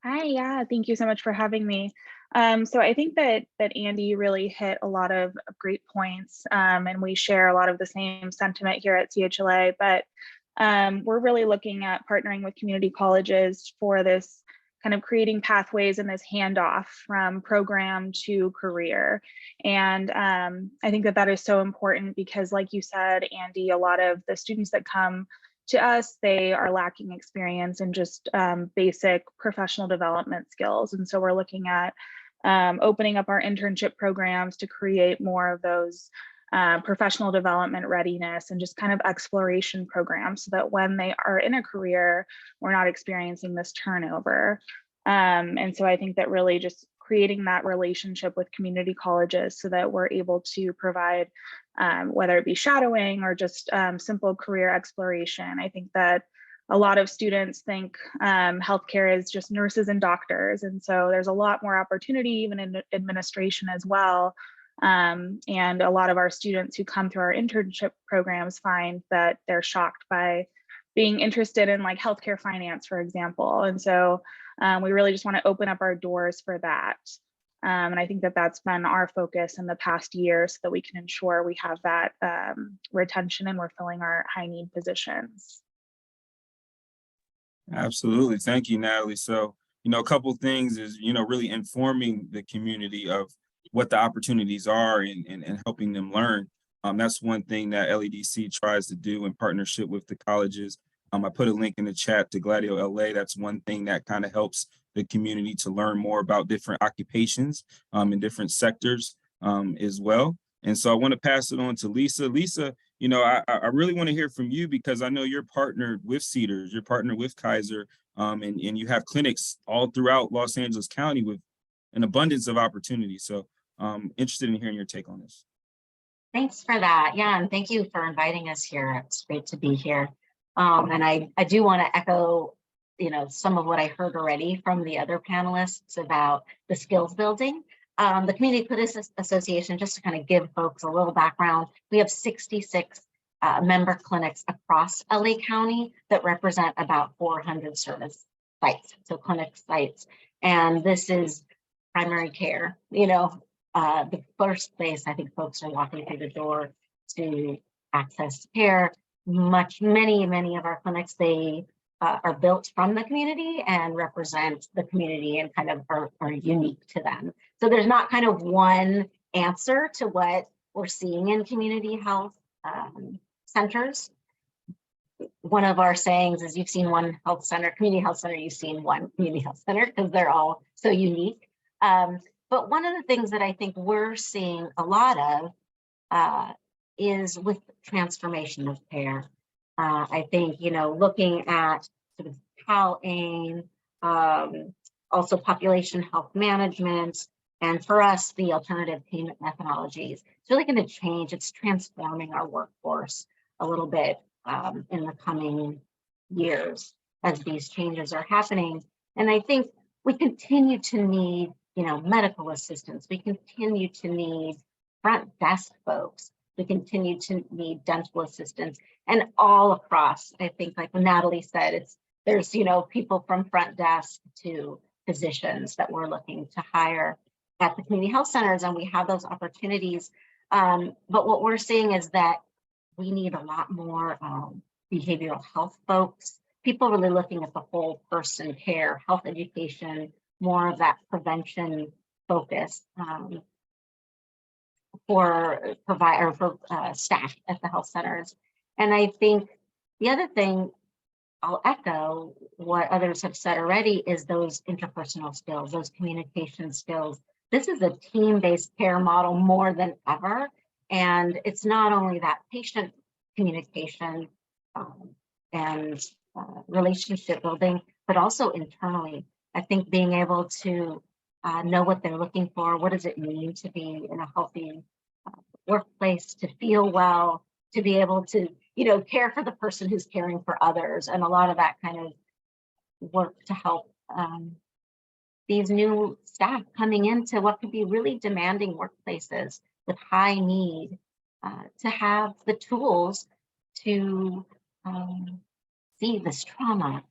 Hi, yeah, thank you so much for having me. So I think that Andy really hit a lot of great points, and we share a lot of the same sentiment here at CHLA, but we're really looking at partnering with community colleges for this kind of creating pathways and this handoff from program to career. And I think that is so important because, like you said, Andy, a lot of the students that come to us, they are lacking experience in just basic professional development skills. And so we're looking at opening up our internship programs to create more of those professional development readiness and just kind of exploration programs so that when they are in a career, we're not experiencing this turnover. And so I think that really just creating that relationship with community colleges so that we're able to provide, whether it be shadowing or just simple career exploration. I think that a lot of students think healthcare is just nurses and doctors. And so there's a lot more opportunity even in administration as well. And a lot of our students who come through our internship programs find that they're shocked by being interested in like healthcare finance, for example. And so we really just want to open up our doors for that. And I think that that's been our focus in the past year so that we can ensure we have that retention and we're filling our high need positions. Absolutely. Thank you, Natalie. So, a couple of things is, really informing the community of what the opportunities are and helping them learn. That's one thing that LEDC tries to do in partnership with the colleges. I put a link in the chat to Gladio LA. That's one thing that kind of helps the community to learn more about different occupations in different sectors as well. And so I want to pass it on to Lisa. Lisa, I really want to hear from you because I know you're partnered with Cedars, you're partnered with Kaiser, and you have clinics all throughout Los Angeles County with an abundance of opportunities. So interested in hearing your take on this. Thanks for that. Yeah, and thank you for inviting us here. It's great to be here. And I do want to echo, some of what I heard already from the other panelists about the skills building. The Community Clinics Association, just to kind of give folks a little background, we have 66 member clinics across LA County that represent about 400 service sites, so clinic sites. And this is primary care, the first place I think folks are walking through the door to access care. Many of our clinics, they are built from the community and represent the community and kind of are unique to them. So there's not kind of one answer to what we're seeing in community health centers. One of our sayings is you've seen one health center, community health center, you've seen one community health center because they're all so unique. But one of the things that I think we're seeing a lot of is with transformation of care. I think, looking at sort of CalAIM, also population health management, and for us, the alternative payment methodologies, it's really going to change. It's transforming our workforce a little bit in the coming years as these changes are happening. And I think we continue to need, medical assistance. We continue to need front desk folks. We continue to need dental assistance, and all across, I think, like Natalie said, there's people from front desk to physicians that we're looking to hire at the community health centers, and we have those opportunities. But what we're seeing is that we need a lot more behavioral health folks, people really looking at the whole person care, health education, more of that prevention focus for staff at the health centers. And I think the other thing, I'll echo what others have said already, is those interpersonal skills, those communication skills. This is a team-based care model more than ever. And it's not only that patient communication and relationship building, but also internally. I think being able to know what they're looking for, what does it mean to be in a healthy workplace, to feel well, to be able to, care for the person who's caring for others, and a lot of that kind of work to help these new staff coming into what could be really demanding workplaces with high need to have the tools to see this trauma,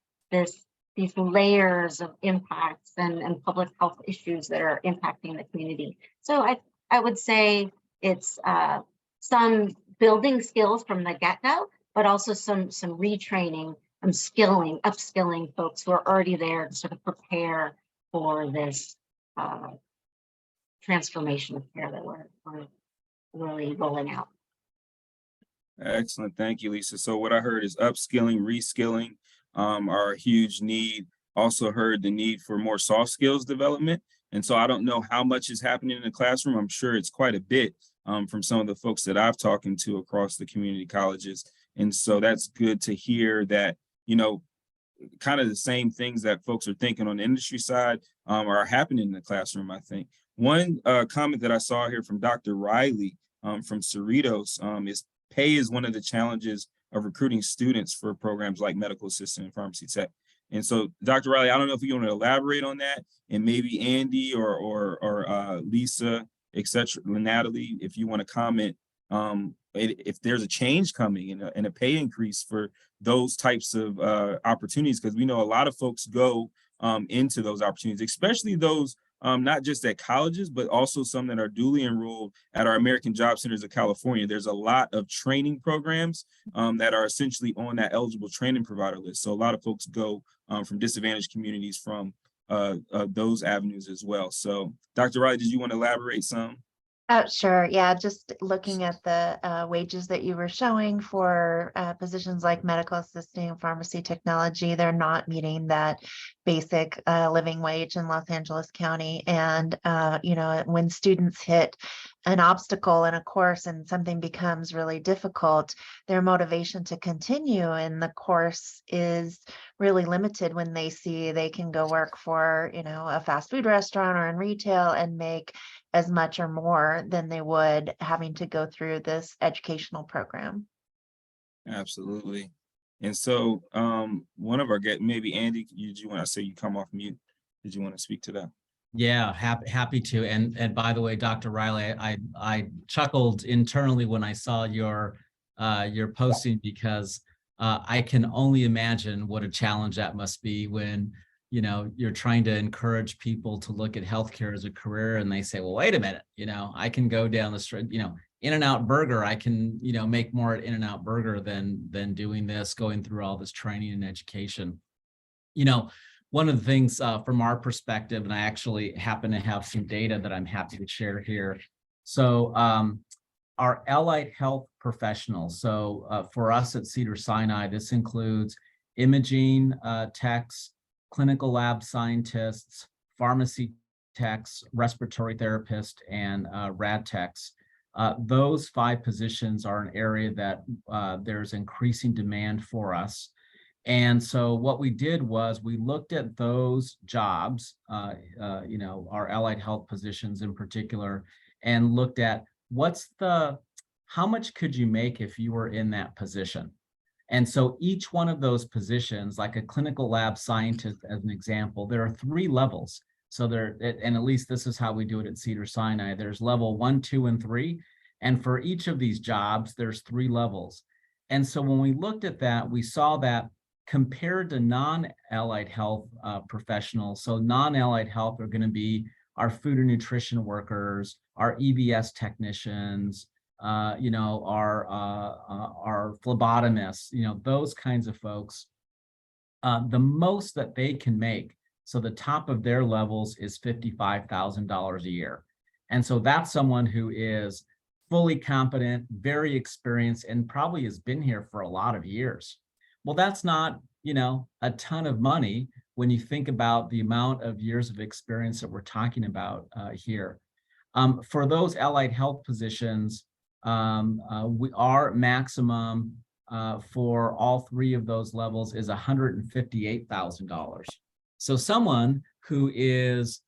these layers of impacts and public health issues that are impacting the community. So I would say it's some building skills from the get-go, but also some retraining and upskilling folks who are already there to sort of prepare for this transformation of care that we're really rolling out. Excellent. Thank you, Lisa. So what I heard is upskilling, reskilling are a huge need. Also heard the need for more soft skills development. And so I don't know how much is happening in the classroom. I'm sure it's quite a bit from some of the folks that I've talked to across the community colleges. And so that's good to hear that, kind of the same things that folks are thinking on the industry side are happening in the classroom, I think. One comment that I saw here from Dr. Riley from Cerritos is pay is one of the challenges of recruiting students for programs like medical assistant and pharmacy tech. And so, Dr. Riley, I don't know if you want to elaborate on that, and maybe Andy or Lisa, et cetera, Natalie, if you want to comment, if there's a change coming and a pay increase for those types of opportunities, because we know a lot of folks go into those opportunities, especially those not just at colleges, but also some that are duly enrolled at our American Job Centers of California. There's a lot of training programs that are essentially on that eligible training provider list. So a lot of folks go from disadvantaged communities from those avenues as well. So Dr. Riley, did you want to elaborate some? Sure. Yeah, just looking at the wages that you were showing for positions like medical assisting, pharmacy technology, they're not meeting that basic living wage in Los Angeles County. And, you know, when students hit an obstacle in a course and something becomes really difficult, their motivation to continue in the course is really limited when they see they can go work for, you know, a fast food restaurant or in retail and make as much or more than they would having to go through this educational program. Absolutely. And so one of our guests, maybe Andy, did you want to say you come off mute? Did you want to speak to that? Yeah, happy to. And by the way, Dr. Riley, I chuckled internally when I saw your posting, because I can only imagine what a challenge that must be when, you know, you're trying to encourage people to look at healthcare as a career, and they say, well, wait a minute, you know, I can go down the street, you know, In-N-Out Burger, I can, you know, make more at In-N-Out Burger than doing this, going through all this training and education. You know, one of the things from our perspective, and I actually happen to have some data that I'm happy to share here. So our allied health professionals, so for us at Cedars-Sinai, this includes imaging techs, clinical lab scientists, pharmacy techs, respiratory therapists, and rad techs. Those 5 positions are an area that there's increasing demand for us. And so what we did was we looked at those jobs, you know, our allied health positions in particular, and looked at how much could you make if you were in that position? And so each one of those positions, like a clinical lab scientist, as an example, there are 3 levels. So and at least this is how we do it at Cedars-Sinai. There's level 1, 2, and 3. And for each of these jobs, there's 3 levels. And so when we looked at that, we saw that compared to non-allied health professionals, so non-allied health are going to be our food and nutrition workers, our EVS technicians, you know, our phlebotomists, you know, those kinds of folks, the most that they can make, so the top of their levels is $55,000 a year. And so that's someone who is fully competent, very experienced, and probably has been here for a lot of years. Well, that's not, you know, a ton of money when you think about the amount of years of experience that we're talking about here. For those allied health positions, our maximum for all 3 of those levels is $158,000. So someone who is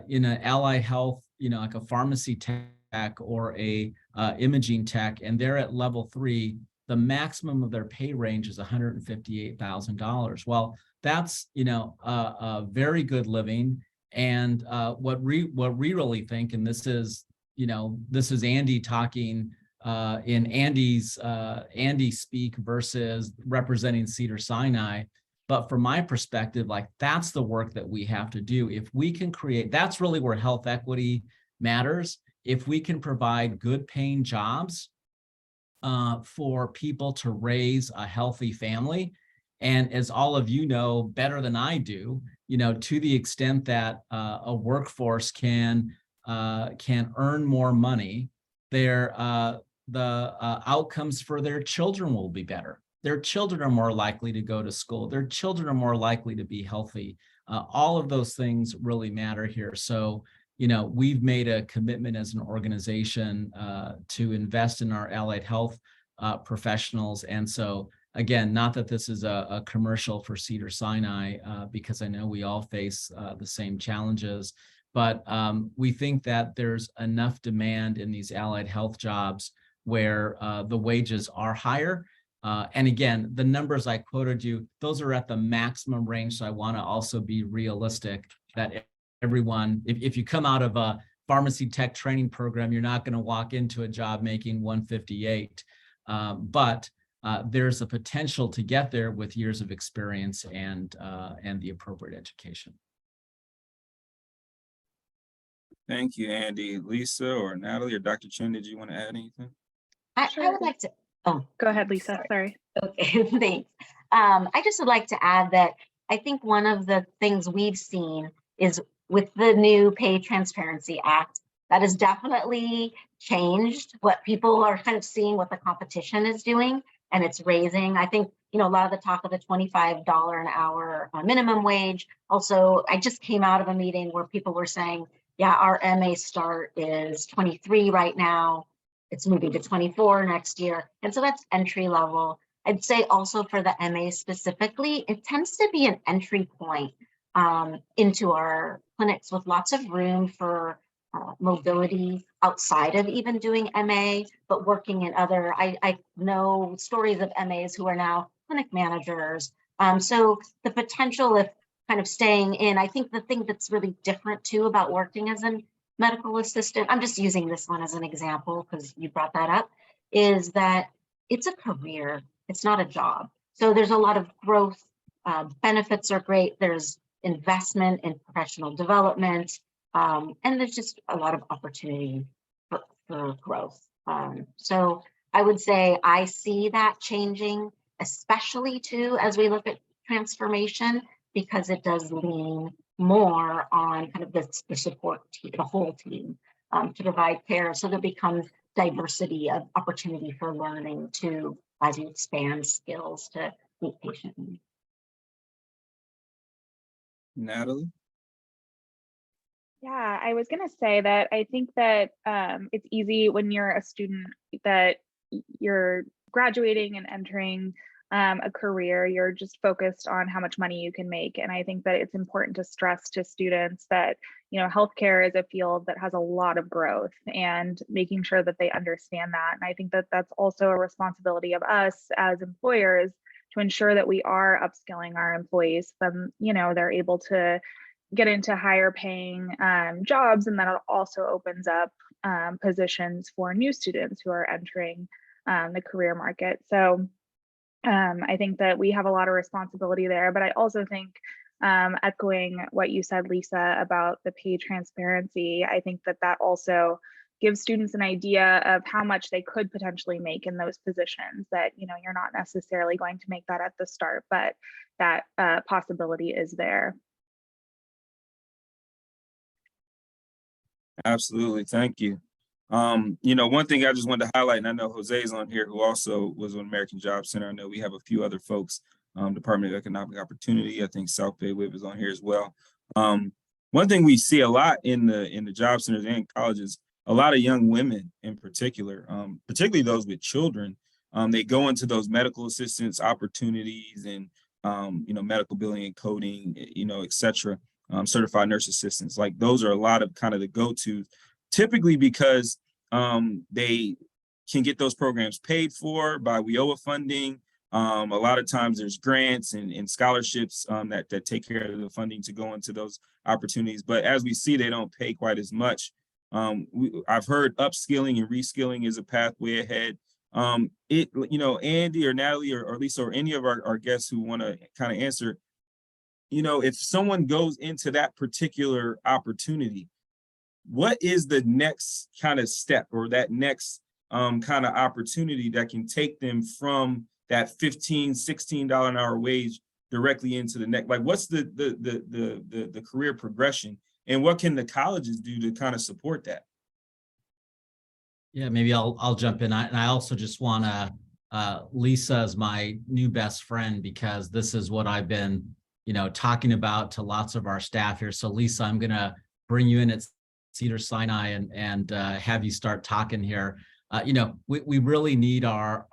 in an allied health, you know, like a pharmacy tech or a imaging tech, and they're at level 3, the maximum of their pay range is $158,000. Well, that's, you know, a very good living. And what we really think, and this is, you know, this is Andy talking in Andy speak versus representing Cedars-Sinai. But from my perspective, like, that's the work that we have to do. If we can create, that's really where health equity matters. If we can provide good paying jobs for people to raise a healthy family. And as all of you know better than I do, you know, to the extent that a workforce can earn more money, the outcomes for their children will be better. Their children are more likely to go to school. Their children are more likely to be healthy. All of those things really matter here. So, you know, we've made a commitment as an organization to invest in our allied health professionals. And so, again, not that this is a commercial for Cedars-Sinai, because I know we all face the same challenges, but we think that there's enough demand in these allied health jobs where the wages are higher. And again, the numbers I quoted you, those are at the maximum range. So I want to also be realistic that everyone, if you come out of a pharmacy tech training program, you're not going to walk into a job making 158. But there's a potential to get there with years of experience and the appropriate education. Thank you, Andy. Lisa or Natalie or Dr. Chen, did you want to add anything? I Sure. would like to, oh, Go ahead, Lisa. Sorry. okay, thanks. I just would like to add that I think one of the things we've seen is with the new Pay Transparency Act, that has definitely changed what people are kind of seeing what the competition is doing, and it's raising. I think, you know, a lot of the talk of the $25 an hour minimum wage. Also, I just came out of a meeting where people were saying, yeah, our MA start is 23 right now. It's moving to 24 next year. And so that's entry level. I'd say also for the MA specifically, it tends to be an entry point into our clinics with lots of room for mobility outside of even doing MA, but working in other, I know stories of MAs who are now clinic managers. So the potential of kind of staying in, I think the thing that's really different too about working as a medical assistant, I'm just using this one as an example because you brought that up, is that it's a career, it's not a job. So there's a lot of growth, benefits are great, there's investment in professional development, and there's just a lot of opportunity for growth. So I would say I see that changing, especially too, as we look at transformation, because it does lean more on kind of the support team, the whole team, to provide care. So there becomes diversity of opportunity for learning to, as you expand skills to meet patient needs. Natalie? Yeah, I was going to say that I think that it's easy when you're a student that you're graduating and entering a career, you're just focused on how much money you can make. And I think that it's important to stress to students that, you know, healthcare is a field that has a lot of growth, and making sure that they understand that. And I think that that's also a responsibility of us as employers to ensure that we are upskilling our employees, then, you know, they're able to get into higher paying jobs, and that also opens up positions for new students who are entering the career market. So I think that we have a lot of responsibility there, but I also think, echoing what you said, Lisa, about the pay transparency, I think that that also gives students an idea of how much they could potentially make in those positions, that, you know, you're not necessarily going to make that at the start, but that possibility is there. Absolutely. Thank you. You know, one thing I just wanted to highlight, and I know Jose's on here, who also was on American Job Center. I know we have a few other folks, Department of Economic Opportunity. I think South Bay Wib is on here as well. One thing we see a lot in the job centers and colleges, a lot of young women in particular, particularly those with children, they go into those medical assistance opportunities and, you know, medical billing and coding, you know, et cetera. Certified nurse assistants, like those are a lot of kind of the go-tos, typically because they can get those programs paid for by WIOA funding. A lot of times there's grants and scholarships that take care of the funding to go into those opportunities. But as we see, they don't pay quite as much. I've heard upskilling and reskilling is a pathway ahead. You know, Andy or Natalie or Lisa or any of our guests who want to kind of answer, you know, if someone goes into that particular opportunity, what is the next kind of step or that next kind of opportunity that can take them from that $15, $16 an hour wage directly into the next? Like, what's the career progression, and what can the colleges do to kind of support that? Yeah, maybe I'll jump in. I also just want to, Lisa is my new best friend, because this is what I've been, you know, talking about to lots of our staff here. So Lisa, I'm going to bring you in at Cedars-Sinai and have you start talking here. You know, we really need our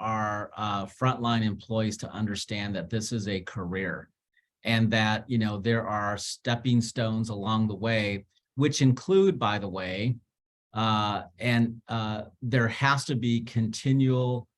frontline employees to understand that this is a career, and that, you know, there are stepping stones along the way, which include, by the way, there has to be continual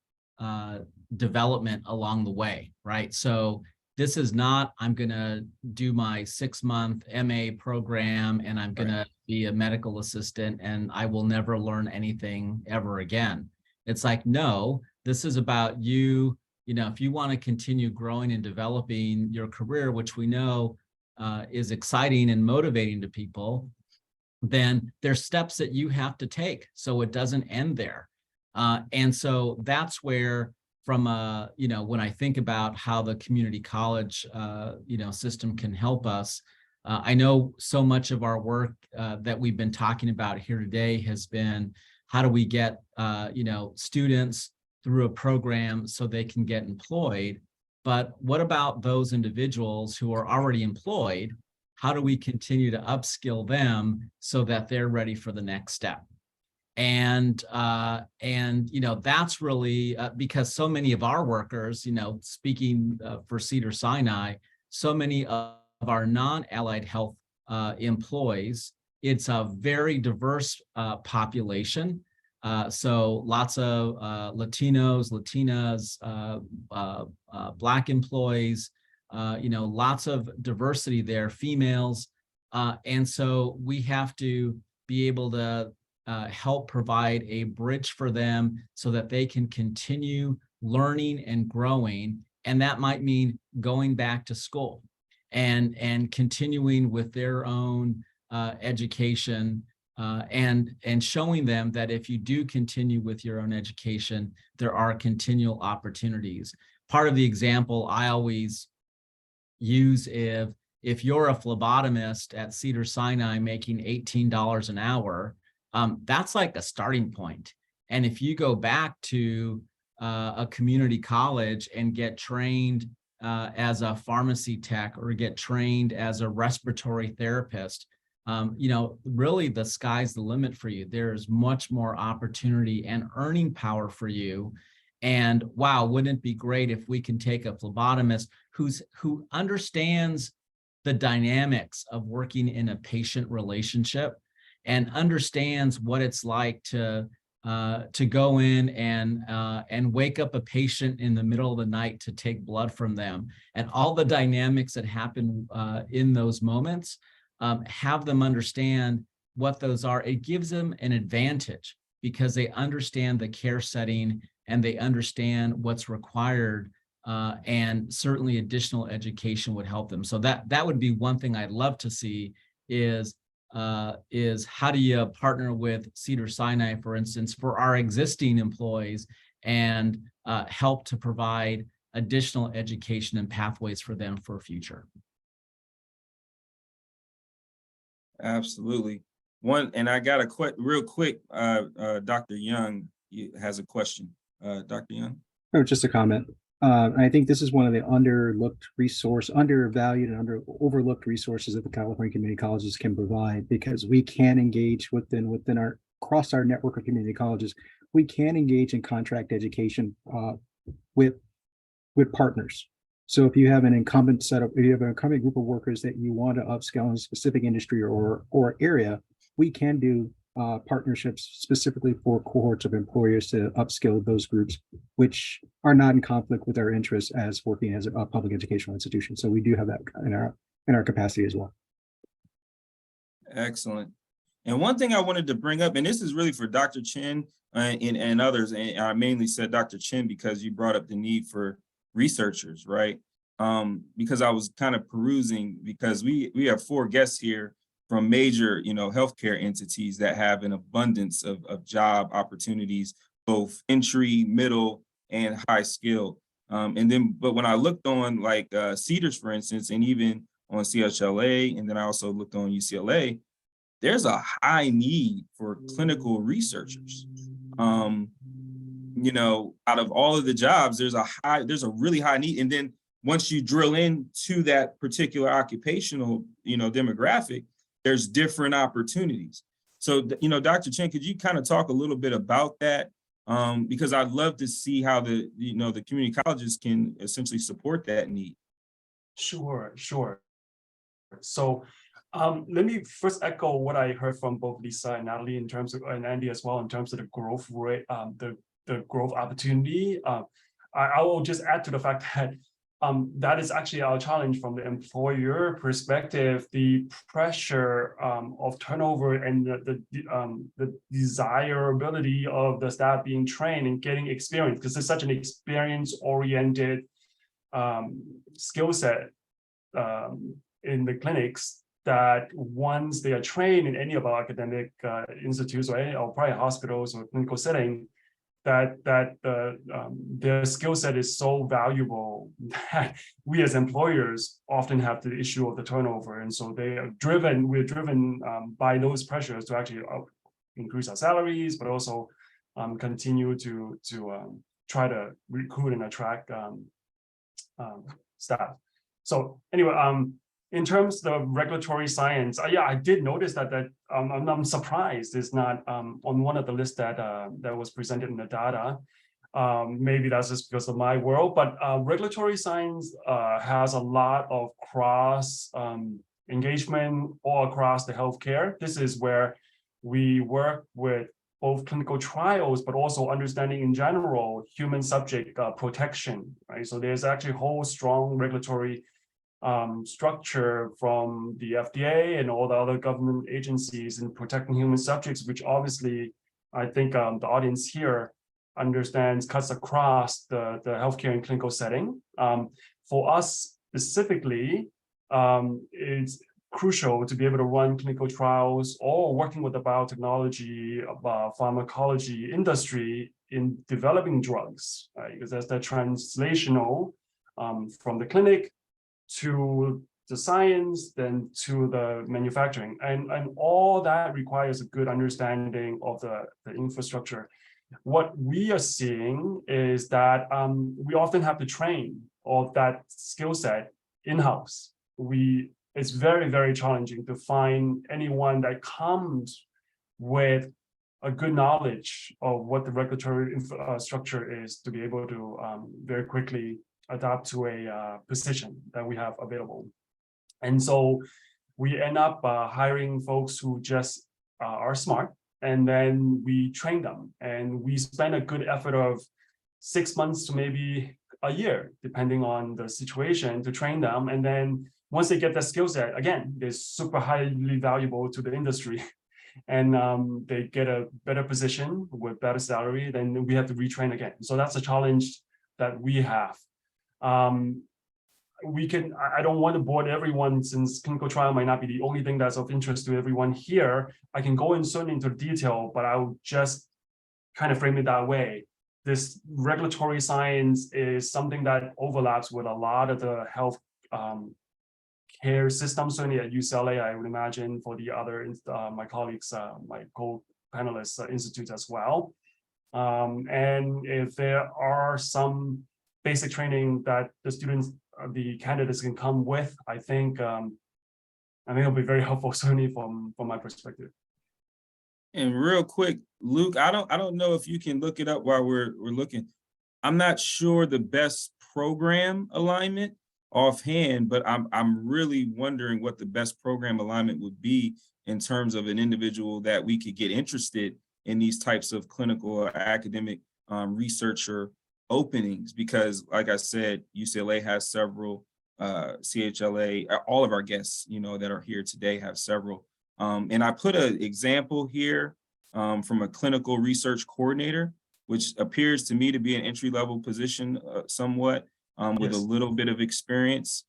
development along the way, right? So this is not, I'm going to do my 6-month MA program and I'm going to be a medical assistant and I will never learn anything ever again. It's like, no, this is about you. You know, if you want to continue growing and developing your career, which we know is exciting and motivating to people, then there's steps that you have to take. So it doesn't end there. And so that's where, from a, you know, when I think about how the community college, you know, system can help us, I know so much of our work that we've been talking about here today has been, how do we get, you know, students through a program so they can get employed? But what about those individuals who are already employed? How do we continue to upskill them so that they're ready for the next step? And you know, that's really because so many of our workers, you know, speaking for Cedars-Sinai, so many of our non-allied health employees, it's a very diverse population. So lots of Latinos, Latinas, Black employees, you know, lots of diversity there, females. And so we have to be able to help provide a bridge for them so that they can continue learning and growing. And that might mean going back to school and continuing with their own education and showing them that if you do continue with your own education, there are continual opportunities. Part of the example I always use is, if you're a phlebotomist at Cedars-Sinai making $18 an hour, that's like a starting point. And if you go back to a community college and get trained as a pharmacy tech or get trained as a respiratory therapist, you know, really the sky's the limit for you. There's much more opportunity and earning power for you. And wow, wouldn't it be great if we can take a phlebotomist who understands the dynamics of working in a patient relationship and understands what it's like to go in and wake up a patient in the middle of the night to take blood from them, and all the dynamics that happen in those moments, have them understand what those are. It gives them an advantage because they understand the care setting and they understand what's required, and certainly additional education would help them. So that would be one thing I'd love to see is how do you partner with Cedars-Sinai, for instance, for our existing employees and help to provide additional education and pathways for them for future. Absolutely. And I got a real quick, Dr. Young has a question. Dr. Young? Oh, just a comment. I think this is one of the undervalued and overlooked resources that the California community colleges can provide, because we can engage across our network of community colleges. We can engage in contract education with partners. So if you have an incumbent group of workers that you want to upskill in a specific industry or area, we can do partnerships specifically for cohorts of employers to upskill those groups, which are not in conflict with our interests as working as a public educational institution. So we do have that in our capacity as well. Excellent. And one thing I wanted to bring up, and this is really for Dr. Chen and others, and I mainly said Dr. Chen because you brought up the need for researchers, right? Because I was kind of perusing, because we have 4 guests here from major, you know, healthcare entities that have an abundance of job opportunities, both entry, middle, and high skill. But when I looked on like Cedars, for instance, and even on CHLA, and then I also looked on UCLA, there's a high need for clinical researchers. You know, out of all of the jobs, there's a really high need. And then once you drill into that particular occupational, you know, demographic, there's different opportunities. So, you know, Dr. Chen, could you kind of talk a little bit about that? Because I'd love to see how the community colleges can essentially support that need. Sure. So let me first echo what I heard from both Lisa and Natalie and Andy as well, in terms of the growth rate, the growth opportunity. I will just add to the fact that that is actually our challenge from the employer perspective. The pressure of turnover and the desirability of the staff being trained and getting experience, because it's such an experience-oriented skill set in the clinics, that once they are trained in any of our academic institutes or private hospitals or clinical setting, that their skill set is so valuable that we as employers often have the issue of the turnover. And so we're driven by those pressures to actually increase our salaries, but also continue to try to recruit and attract staff. So anyway, in terms of regulatory science, yeah, I did notice that I'm surprised it's not on one of the lists that was presented in the data. Maybe that's just because of my world, but regulatory science has a lot of cross engagement all across the healthcare. This is where we work with both clinical trials, but also understanding in general human subject protection, right? So there's actually a whole strong regulatory structure from the FDA and all the other government agencies in protecting human subjects, which obviously I think the audience here understands cuts across the healthcare and clinical setting. For us specifically, it's crucial to be able to run clinical trials or working with the biotechnology, pharmacology industry in developing drugs, right? Because that's the translational from the clinic to the science, then to the manufacturing, and all that requires a good understanding of the infrastructure. What we are seeing is that we often have to train all that skill set in-house. It's very, very challenging to find anyone that comes with a good knowledge of what the regulatory structure is to be able to very quickly adapt to a position that we have available. And so we end up hiring folks who just are smart, and then we train them, and we spend a good effort of 6 months to maybe a year, depending on the situation, to train them. And then once they get that skill set, again, they're super highly valuable to the industry, and they get a better position with better salary, then we have to retrain again. So that's a challenge that we have. I don't want to bore everyone, since clinical trial might not be the only thing that's of interest to everyone here. I can go into detail, but I will just kind of frame it that way. This regulatory science is something that overlaps with a lot of the health care system, certainly at UCLA, I would imagine for the other, my colleagues, my co-panelists institutes as well. And if there are some basic training that the students, the candidates can come with, I think it'll be very helpful, certainly from my perspective. And real quick, Luke, I don't know if you can look it up while we're looking. I'm not sure the best program alignment offhand, but I'm really wondering what the best program alignment would be in terms of an individual that we could get interested in these types of clinical or academic researcher openings, because like I said, UCLA has several, CHLA, all of our guests, that are here today have several. And I put an example here from a clinical research coordinator, which appears to me to be an entry-level position somewhat, with a little bit of experience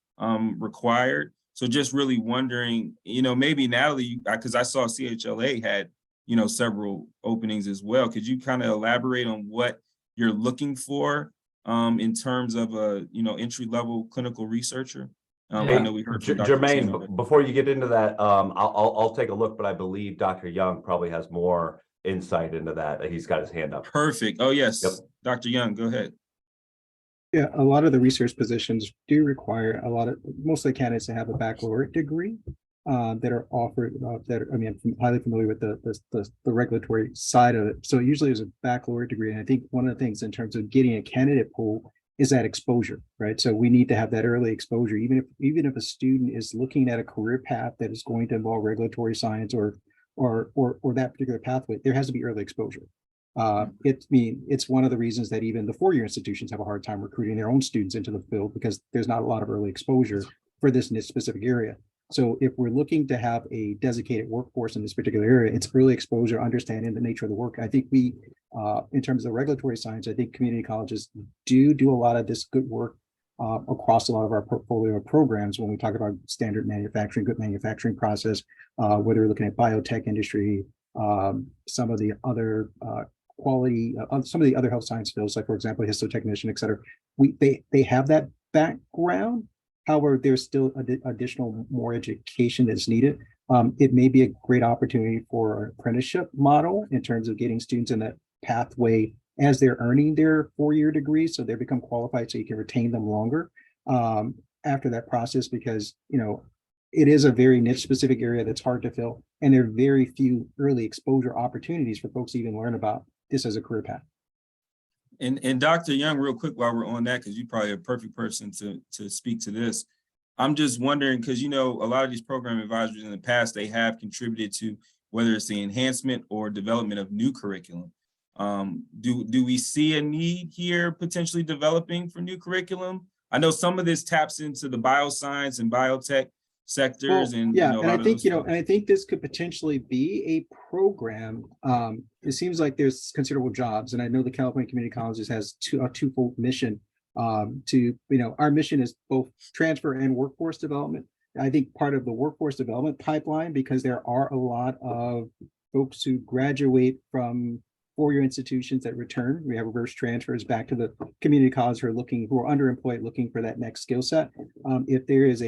required. So just really wondering, maybe Natalie, because I saw CHLA had, several openings as well. Could you kind of elaborate on what you're looking for in terms of a, entry-level clinical researcher? I know we heard from Dr. Jermaine, before you get into that, I'll take a look, but I believe Dr. Young probably has more insight into that. He's got his hand up. Perfect. Oh, yes. Yep. Dr. Young, go ahead. Yeah, a lot of the research positions do require most of the candidates to have a baccalaureate degree that are offered. I'm highly familiar with the regulatory side of it. So usually there's a baccalaureate degree, and I think one of the things in terms of getting a candidate pool is that exposure, right? So we need to have that early exposure, even if a student is looking at a career path that is going to involve regulatory science or that particular pathway, there has to be early exposure. It's one of the reasons that even the four-year institutions have a hard time recruiting their own students into the field because there's not a lot of early exposure for this specific area. So if we're looking to have a designated workforce in this particular area, it's early exposure, understanding the nature of the work. I think we, in terms of regulatory science, I think community colleges do a lot of this good work across a lot of our portfolio of programs when we talk about standard manufacturing, good manufacturing process, whether we're looking at biotech industry, some of the other quality, some of the other health science fields, like for example, histotechnician, et cetera. They have that background. However, there's still additional more education that's needed. It may be a great opportunity for an apprenticeship model in terms of getting students in that pathway as they're earning their four-year degree, so they become qualified, so you can retain them longer after that process, because it is a very niche specific area that's hard to fill, and there are very few early exposure opportunities for folks to even learn about this as a career path. And Dr. Young, real quick, while we're on that, because you're probably a perfect person to speak to this. I'm just wondering, because a lot of these program advisors in the past, they have contributed to whether it's the enhancement or development of new curriculum. Do we see a need here potentially developing for new curriculum? I know some of this taps into the bioscience and biotech sectors, and I think and I think this could potentially be a program. It seems like there's considerable jobs, and I know the California Community Colleges has a twofold mission. Our mission is both transfer and workforce development. I think part of the workforce development pipeline, because there are a lot of folks who graduate from four-year institutions that return. We have reverse transfers back to the community college who are underemployed, looking for that next skill set. If there's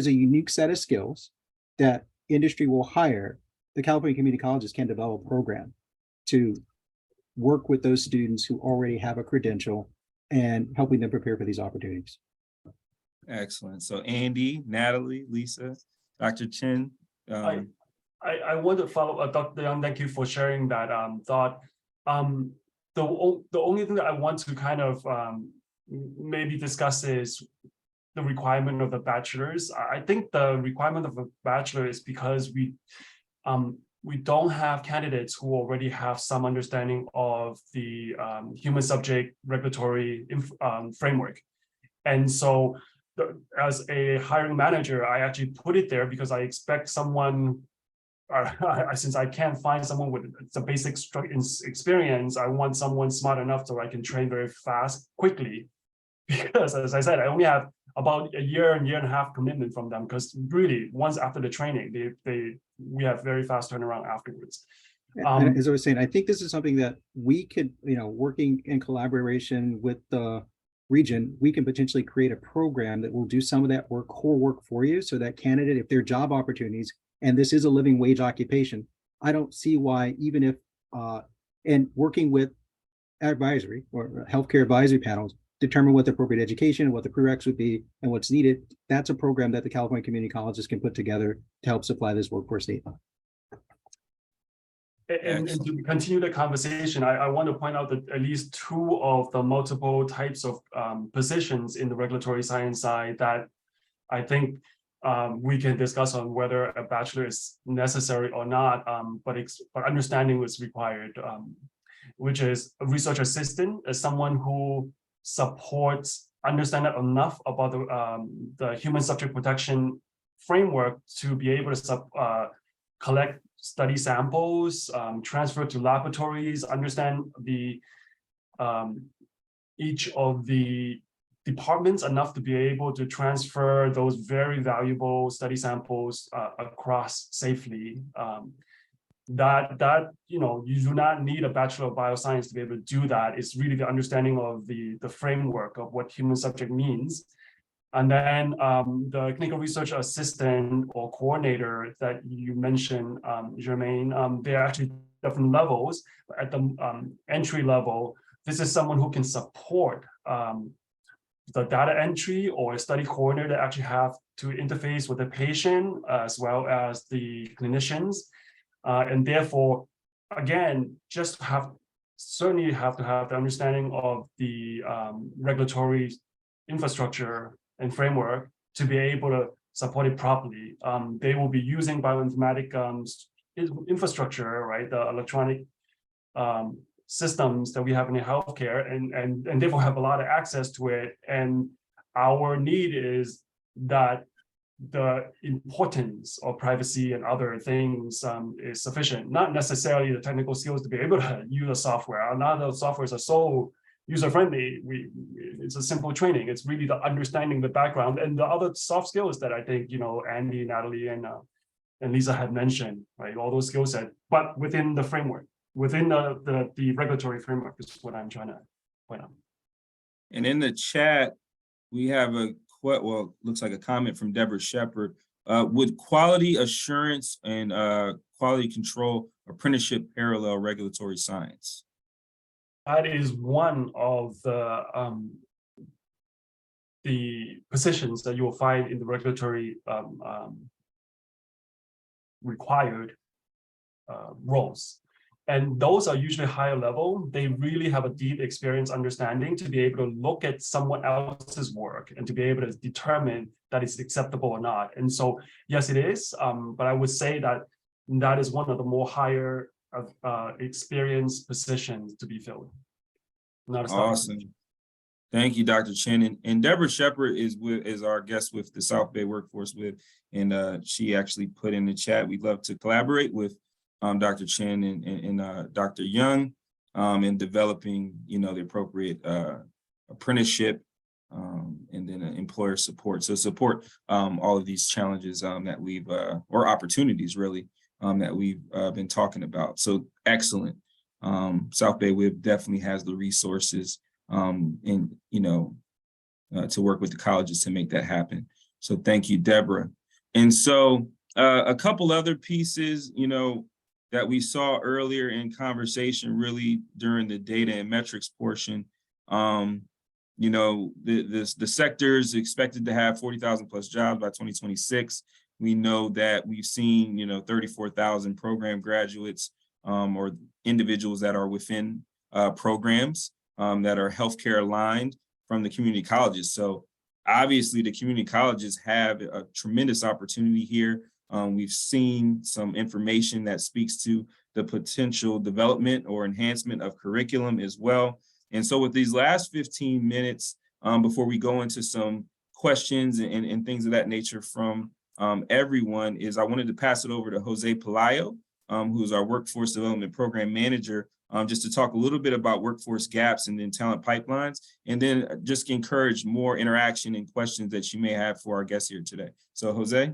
a unique set of skills that industry will hire, the California Community Colleges can develop a program to work with those students who already have a credential and helping them prepare for these opportunities. Excellent. So Andy, Natalie, Lisa, Dr. Chen. I want to follow up, Dr. Young, thank you for sharing that thought. The only thing that I want to kind of maybe discuss is the requirement of the bachelor's. I think the requirement of a bachelor is because we don't have candidates who already have some understanding of the human subject regulatory framework. And so as a hiring manager, I actually put it there because I expect someone, since I can't find someone with the basic experience, I want someone smart enough so I can train very fast, quickly. Because as I said, I only have about a year and a half commitment from them, because really once after the training, we have very fast turnaround afterwards. As I was saying, I think this is something that we could, working in collaboration with the region, we can potentially create a program that will do some of that core work for you, so that candidate, if there are job opportunities, and this is a living wage occupation, I don't see why, even if, and working with advisory or healthcare advisory panels, determine what the appropriate education and what the prereqs would be and what's needed. That's a program that the California Community Colleges can put together to help supply this workforce need. And to continue the conversation, I want to point out that at least two of the multiple types of positions in the regulatory science side that I think we can discuss on whether a bachelor is necessary or not, but understanding is required, which is a research assistant, as someone who supports, understand enough about the human subject protection framework to be able to collect study samples, transfer to laboratories, understand each of the departments enough to be able to transfer those very valuable study samples across safely. You do not need a Bachelor of Bioscience to be able to do that. It's really the understanding of the framework of what human subject means. And then the clinical research assistant or coordinator that you mentioned, Jermaine, they're actually different levels. At the entry level, this is someone who can support the data entry or study coordinator that actually have to interface with the patient as well as the clinicians. And therefore, again, certainly have to have the understanding of the regulatory infrastructure and framework to be able to support it properly. They will be using bioinformatic infrastructure, right? The electronic systems that we have in healthcare, and therefore have a lot of access to it. And our need is that the importance of privacy and other things is sufficient, not necessarily the technical skills to be able to use a software. Now the softwares are so user-friendly, it's a simple training. It's really the understanding the background and the other soft skills that I think, Andy, Natalie, and Lisa had mentioned, right? All those skill sets, but within the framework, within the regulatory framework is what I'm trying to point out. And in the chat, we have looks like a comment from Deborah Shepherd. Would quality assurance and quality control apprenticeship parallel regulatory science? That is one of the positions that you will find in the regulatory required roles. And those are usually higher level. They really have a deep experience understanding to be able to look at someone else's work and to be able to determine that it's acceptable or not. And so, yes, it is. But I would say that that is one of the more higher experience positions to be filled. Awesome. Thank you, Dr. Chen. And Deborah Shepherd is our guest with the South Bay Workforce With, and she actually put in the chat, we'd love to collaborate with Dr. Chen and Dr. Young in developing, the appropriate apprenticeship and then employer support. So support all of these challenges that we've, or opportunities really, that we've been talking about. So excellent. South Bay WIB definitely has the resources and, to work with the colleges to make that happen. So thank you, Deborah. And so a couple other pieces, that we saw earlier in conversation, really during the data and metrics portion. The sector is expected to have 40,000 plus jobs by 2026. We know that we've seen, 34,000 program graduates or individuals that are within programs that are healthcare aligned from the community colleges. So obviously the community colleges have a tremendous opportunity here. We've seen some information that speaks to the potential development or enhancement of curriculum as well. And so with these last 15 minutes, before we go into some questions and things of that nature from everyone, is I wanted to pass it over to Jose Pelayo, who's our Workforce Development Program Manager, just to talk a little bit about workforce gaps and then talent pipelines, and then just encourage more interaction and questions that you may have for our guests here today. So Jose?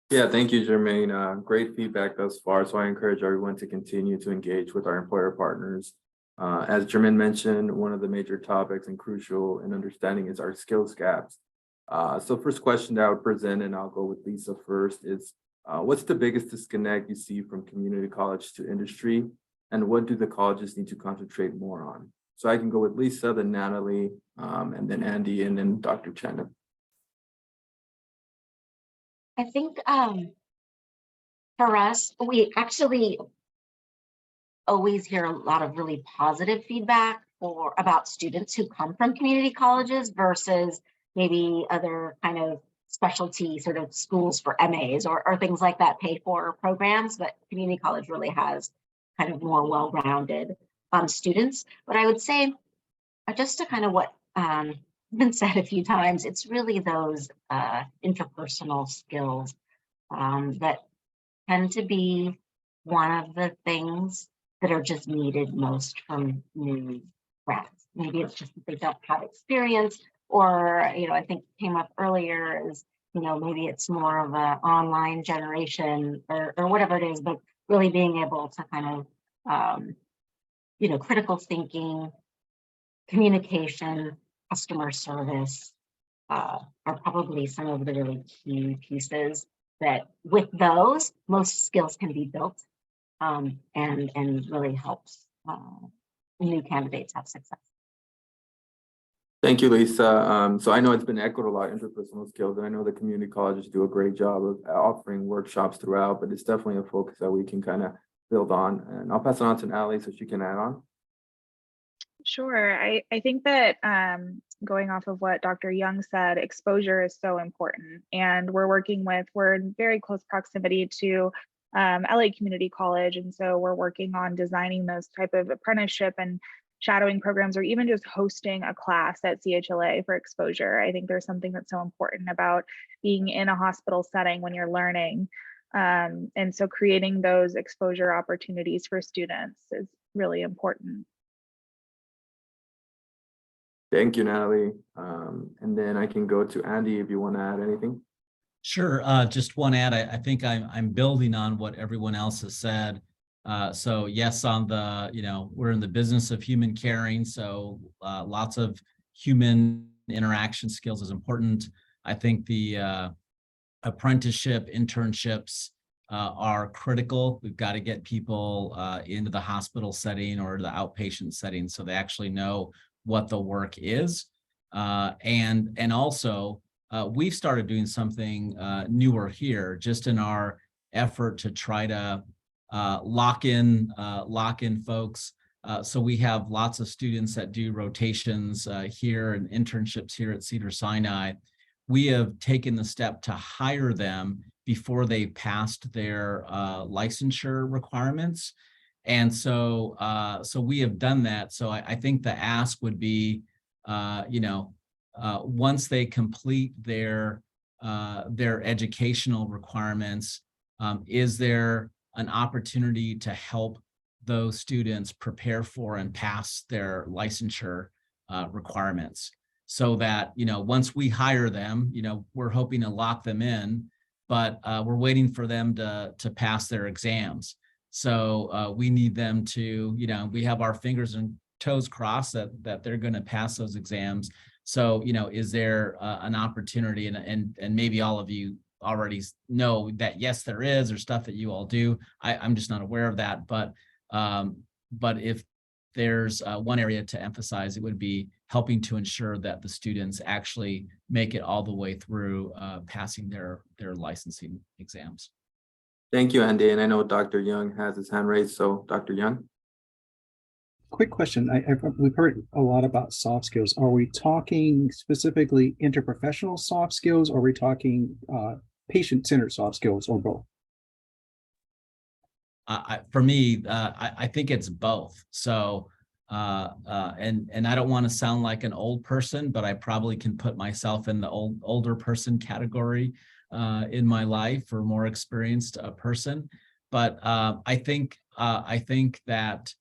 Yeah, thank you, Jermaine. Great feedback thus far. So I encourage everyone to continue to engage with our employer partners. As Jermaine mentioned, one of the major topics and crucial in understanding is our skills gaps. So first question that I would present, and I'll go with Lisa first, is what's the biggest disconnect you see from community college to industry? And what do the colleges need to concentrate more on? So I can go with Lisa, then Natalie, and then Andy, and then Dr. Chen. I think for us, we actually always hear a lot of really positive feedback about students who come from community colleges versus maybe other kind of specialty sort of schools for MAs or things like that, pay for programs, but community college really has kind of more well-rounded students. But I would say, just to kind of what been said a few times, it's really those interpersonal skills that tend to be one of the things that are just needed most from new grads. Maybe it's just that they don't have experience, or I think came up earlier is maybe it's more of an online generation or whatever it is, but really being able to kind of critical thinking, communication, customer service are probably some of the really key pieces that with those, most skills can be built and really helps new candidates have success. Thank you, Lisa. So I know it's been echoed a lot, interpersonal skills, and I know the community colleges do a great job of offering workshops throughout, but it's definitely a focus that we can kind of build on. And I'll pass it on to Natalie so she can add on. Sure. I think that going off of what Dr. Young said, exposure is so important. And we're in very close proximity to LA Community College. And so we're working on designing those type of apprenticeship and shadowing programs, or even just hosting a class at CHLA for exposure. I think there's something that's so important about being in a hospital setting when you're learning. And so creating those exposure opportunities for students is really important. Thank you, Natalie. And then I can go to Andy if you want to add anything. Sure. Just one add. I think I'm building on what everyone else has said. So yes, on the, we're in the business of human caring. So lots of human interaction skills is important. I think the apprenticeship internships are critical. We've got to get people into the hospital setting or the outpatient setting so they actually know what the work is. And also, we've started doing something newer here, just in our effort to try to lock in folks. So we have lots of students that do rotations here and internships here at Cedars-Sinai. We have taken the step to hire them before they passed their licensure requirements. And so we have done that. So I think the ask would be, once they complete their educational requirements, is there an opportunity to help those students prepare for and pass their licensure requirements, so that, once we hire them, we're hoping to lock them in, but we're waiting for them to pass their exams. So we need them to, we have our fingers and toes crossed that they're going to pass those exams. So, is there an opportunity, and maybe all of you already know that, yes, there is, or stuff that you all do. I'm just not aware of that. But if there's one area to emphasize, it would be helping to ensure that the students actually make it all the way through passing their licensing exams. Thank you, Andy. And I know Dr. Young has his hand raised. So Dr. Young. Quick question. We've heard a lot about soft skills. Are we talking specifically interprofessional soft skills, or are we talking patient-centered soft skills, or both? For me, I think it's both. So, and I don't want to sound like an old person, but I probably can put myself in the older person category in my life, or more experienced person. But I think that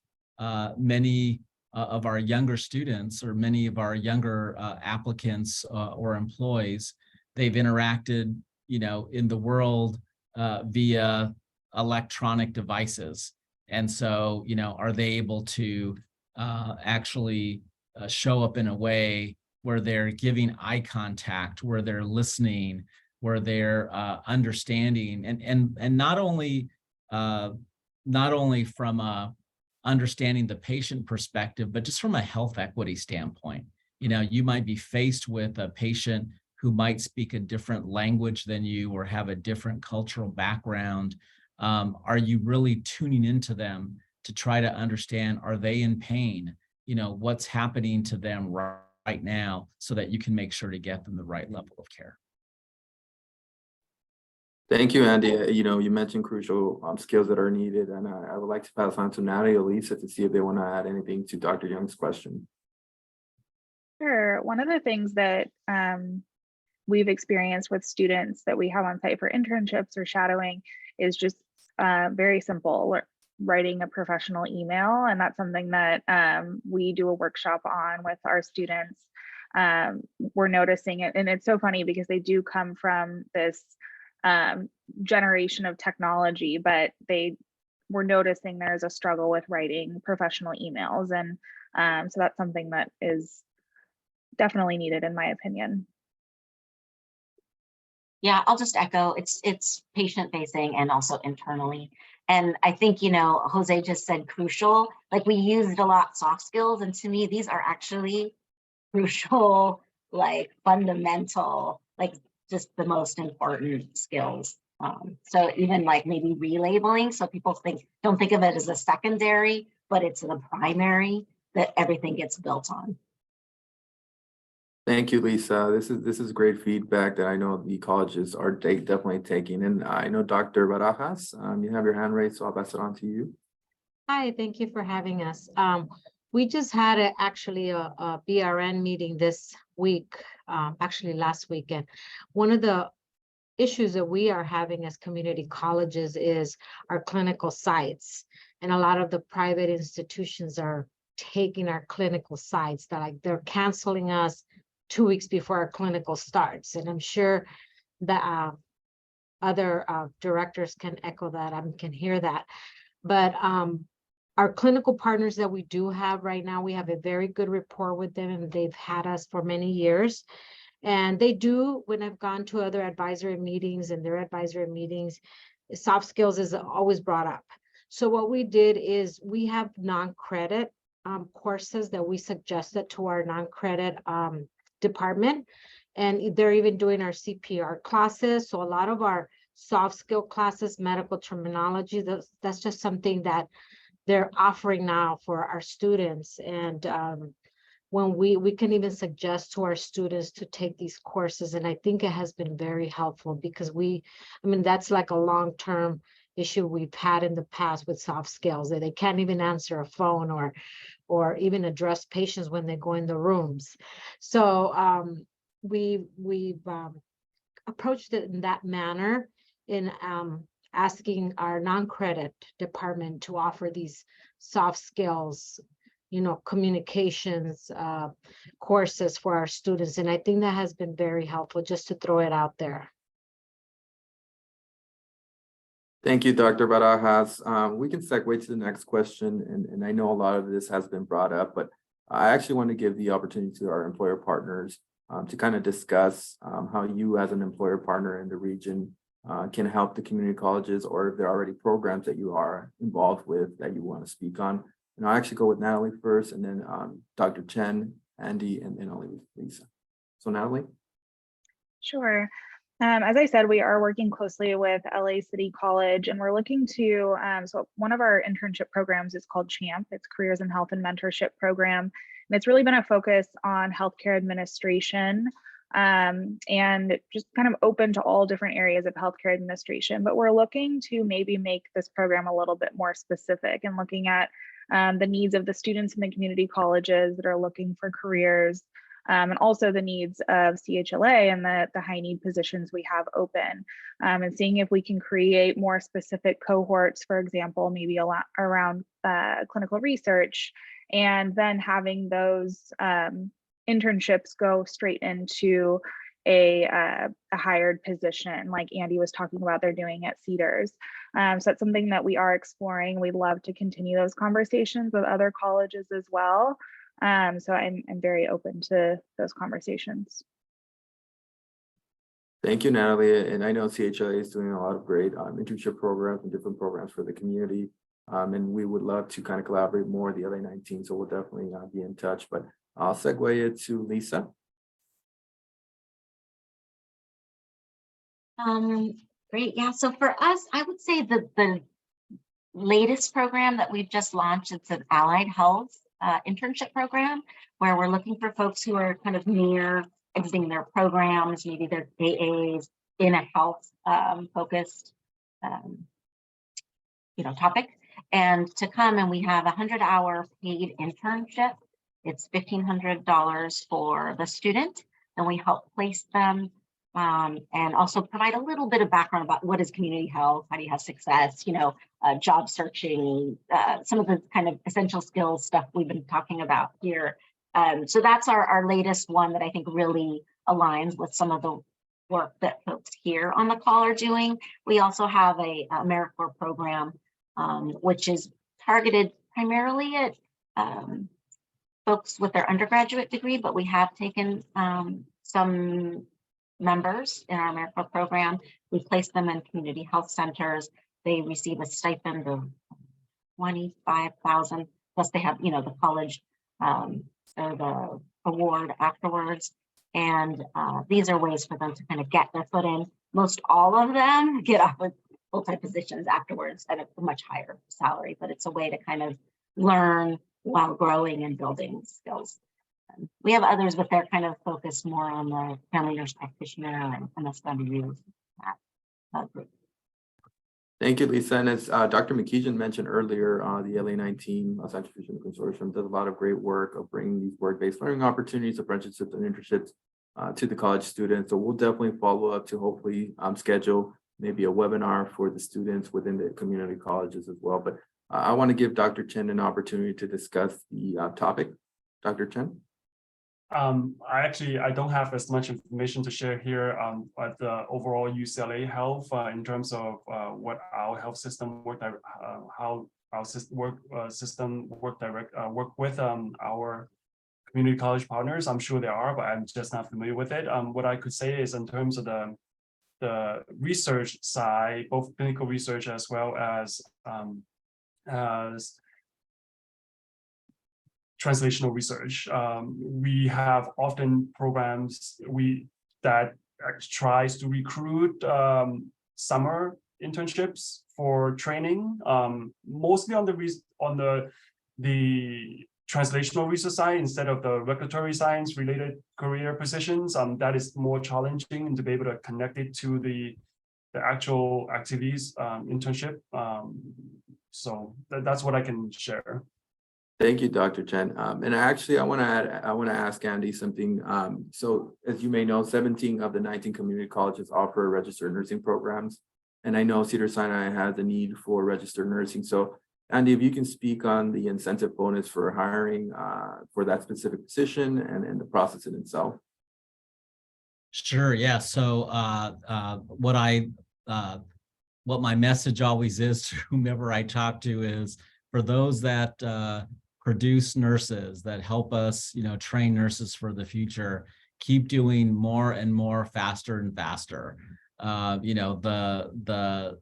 many of our younger students, or many of our younger applicants or employees, they've interacted, in the world via electronic devices. And so, are they able to actually show up in a way where they're giving eye contact, where they're listening, where they're understanding, and not only from a understanding the patient perspective, but just from a health equity standpoint. You might be faced with a patient who might speak a different language than you, or have a different cultural background. Are you really tuning into them to try to understand, are they in pain? What's happening to them right now, so that you can make sure to get them the right level of care. Thank you, Andy. You mentioned crucial skills that are needed, and I would like to pass on to Natalie or Lisa to see if they want to add anything to Dr. Young's question. Sure. One of the things that we've experienced with students that we have on site for internships or shadowing is just very simple, writing a professional email. And that's something that we do a workshop on with our students. We're noticing it, and it's so funny because they do come from this generation of technology, but we're noticing there's a struggle with writing professional emails. And so that's something that is definitely needed, in my opinion. Yeah, I'll just echo, it's patient facing and also internally. And I think, Jose just said crucial, like we used a lot soft skills. And to me, these are actually crucial, like fundamental, like just the most important skills. So even like maybe relabeling, so people don't think of it as a secondary, but it's the primary that everything gets built on. Thank you, Lisa. This is great feedback that I know the colleges are definitely taking. And I know Dr. Barajas, you have your hand raised, so I'll pass it on to you. Hi, thank you for having us. We just had actually a BRN meeting this week, actually last weekend. One of the issues that we are having as community colleges is our clinical sites. And a lot of the private institutions are taking our clinical sites. They're canceling us 2 weeks before our clinical starts. And I'm sure that other directors can echo that, can hear that. But our clinical partners that we do have right now, we have a very good rapport with them, and they've had us for many years. And they do, when I've gone to other advisory meetings and their advisory meetings, soft skills is always brought up. So what we did is we have non-credit courses that we suggested to our non-credit department. And they're even doing our CPR classes. So a lot of our soft skill classes, medical terminology, that's just something that they're offering now for our students. And when we can even suggest to our students to take these courses. And I think it has been very helpful because that's like a long-term issue we've had in the past with soft skills, that they can't even answer a phone or even address patients when they go in the rooms. So we've approached it in that manner in asking our non-credit department to offer these soft skills, communications courses for our students. And I think that has been very helpful, just to throw it out there. Thank you, Dr. Barajas. We can segue to the next question. And I know a lot of this has been brought up, but I actually want to give the opportunity to our employer partners to kind of discuss how you as an employer partner in the region can help the community colleges, or if there are already programs that you are involved with that you want to speak on. And I'll actually go with Natalie first, and then Dr. Chen, Andy, and then I'll leave with Lisa. So Natalie? Sure. As I said, we are working closely with LA City College, and we're looking to, so one of our internship programs is called CHAMP. It's Careers in Health and Mentorship Program. And it's really been a focus on healthcare administration, and just kind of open to all different areas of healthcare administration. But we're looking to maybe make this program a little bit more specific and looking at the needs of the students in the community colleges that are looking for careers, and also the needs of CHLA and the high need positions we have open, and seeing if we can create more specific cohorts, for example, maybe a lot around clinical research, and then having those internships go straight into a hired position, like Andy was talking about they're doing at Cedars. So that's something that we are exploring. We'd love to continue those conversations with other colleges as well. So I'm very open to those conversations. Thank you, Natalie. And I know CHLA is doing a lot of great internship programs and different programs for the community. And we would love to kind of collaborate more with the LA 19, so we'll definitely be in touch. But I'll segue it to Lisa. Great. Yeah. So for us, I would say the latest program that we've just launched, it's an allied health internship program, where we're looking for folks who are kind of near exiting their programs, maybe they're AAs in a health focused topic, and to come, and we have a 100-hour paid internship. It's $1,500 for the student, and we help place them and also provide a little bit of background about what is community health, how do you have success, job searching, some of the kind of essential skills stuff we've been talking about here. So that's our latest one that I think really aligns with some of the work that folks here on the call are doing. We also have a AmeriCorps program, which is targeted primarily at folks with their undergraduate degree, but we have taken some members in our AmeriCorps program. We place them in community health centers. They receive a stipend of $25,000, plus they have, the college or the award afterwards. And these are ways for them to kind of get their foot in. Most all of them get offered full-time positions afterwards at a much higher salary, but it's a way to kind of learn while growing and building skills. We have others, but they're kind of focused more on the family nurse practitioner and MSWs. That group. Thank you, Lisa. And as Dr. McKeegan mentioned earlier, the LA19 Los Angeles Regional Consortium does a lot of great work of bringing these work-based learning opportunities, apprenticeships, and internships to the college students. So we'll definitely follow up to hopefully schedule maybe a webinar for the students within the community colleges as well. But I want to give Dr. Chen an opportunity to discuss the topic. Dr. Chen? I don't have as much information to share here, but overall UCLA health in terms of what our health system work, how our system work with our community college partners. I'm sure there are, but I'm just not familiar with it. What I could say is in terms of the research side, both clinical research as well as translational research. We have often programs that tries to recruit summer internships for training, mostly on the translational research side instead of the regulatory science related career positions. That is more challenging, and to be able to connect it to the actual activities internship. So that's what I can share. Thank you, Dr. Chen. And actually, I want to ask Andy something. So as you may know, 17 of the 19 community colleges offer registered nursing programs. And I know Cedars-Sinai has a need for registered nursing. So Andy, if you can speak on the incentive bonus for hiring for that specific position and the process in itself. Sure, yeah. So what my message always is to whomever I talk to is for those that produce nurses, that help us, train nurses for the future, keep doing more and more, faster and faster. All the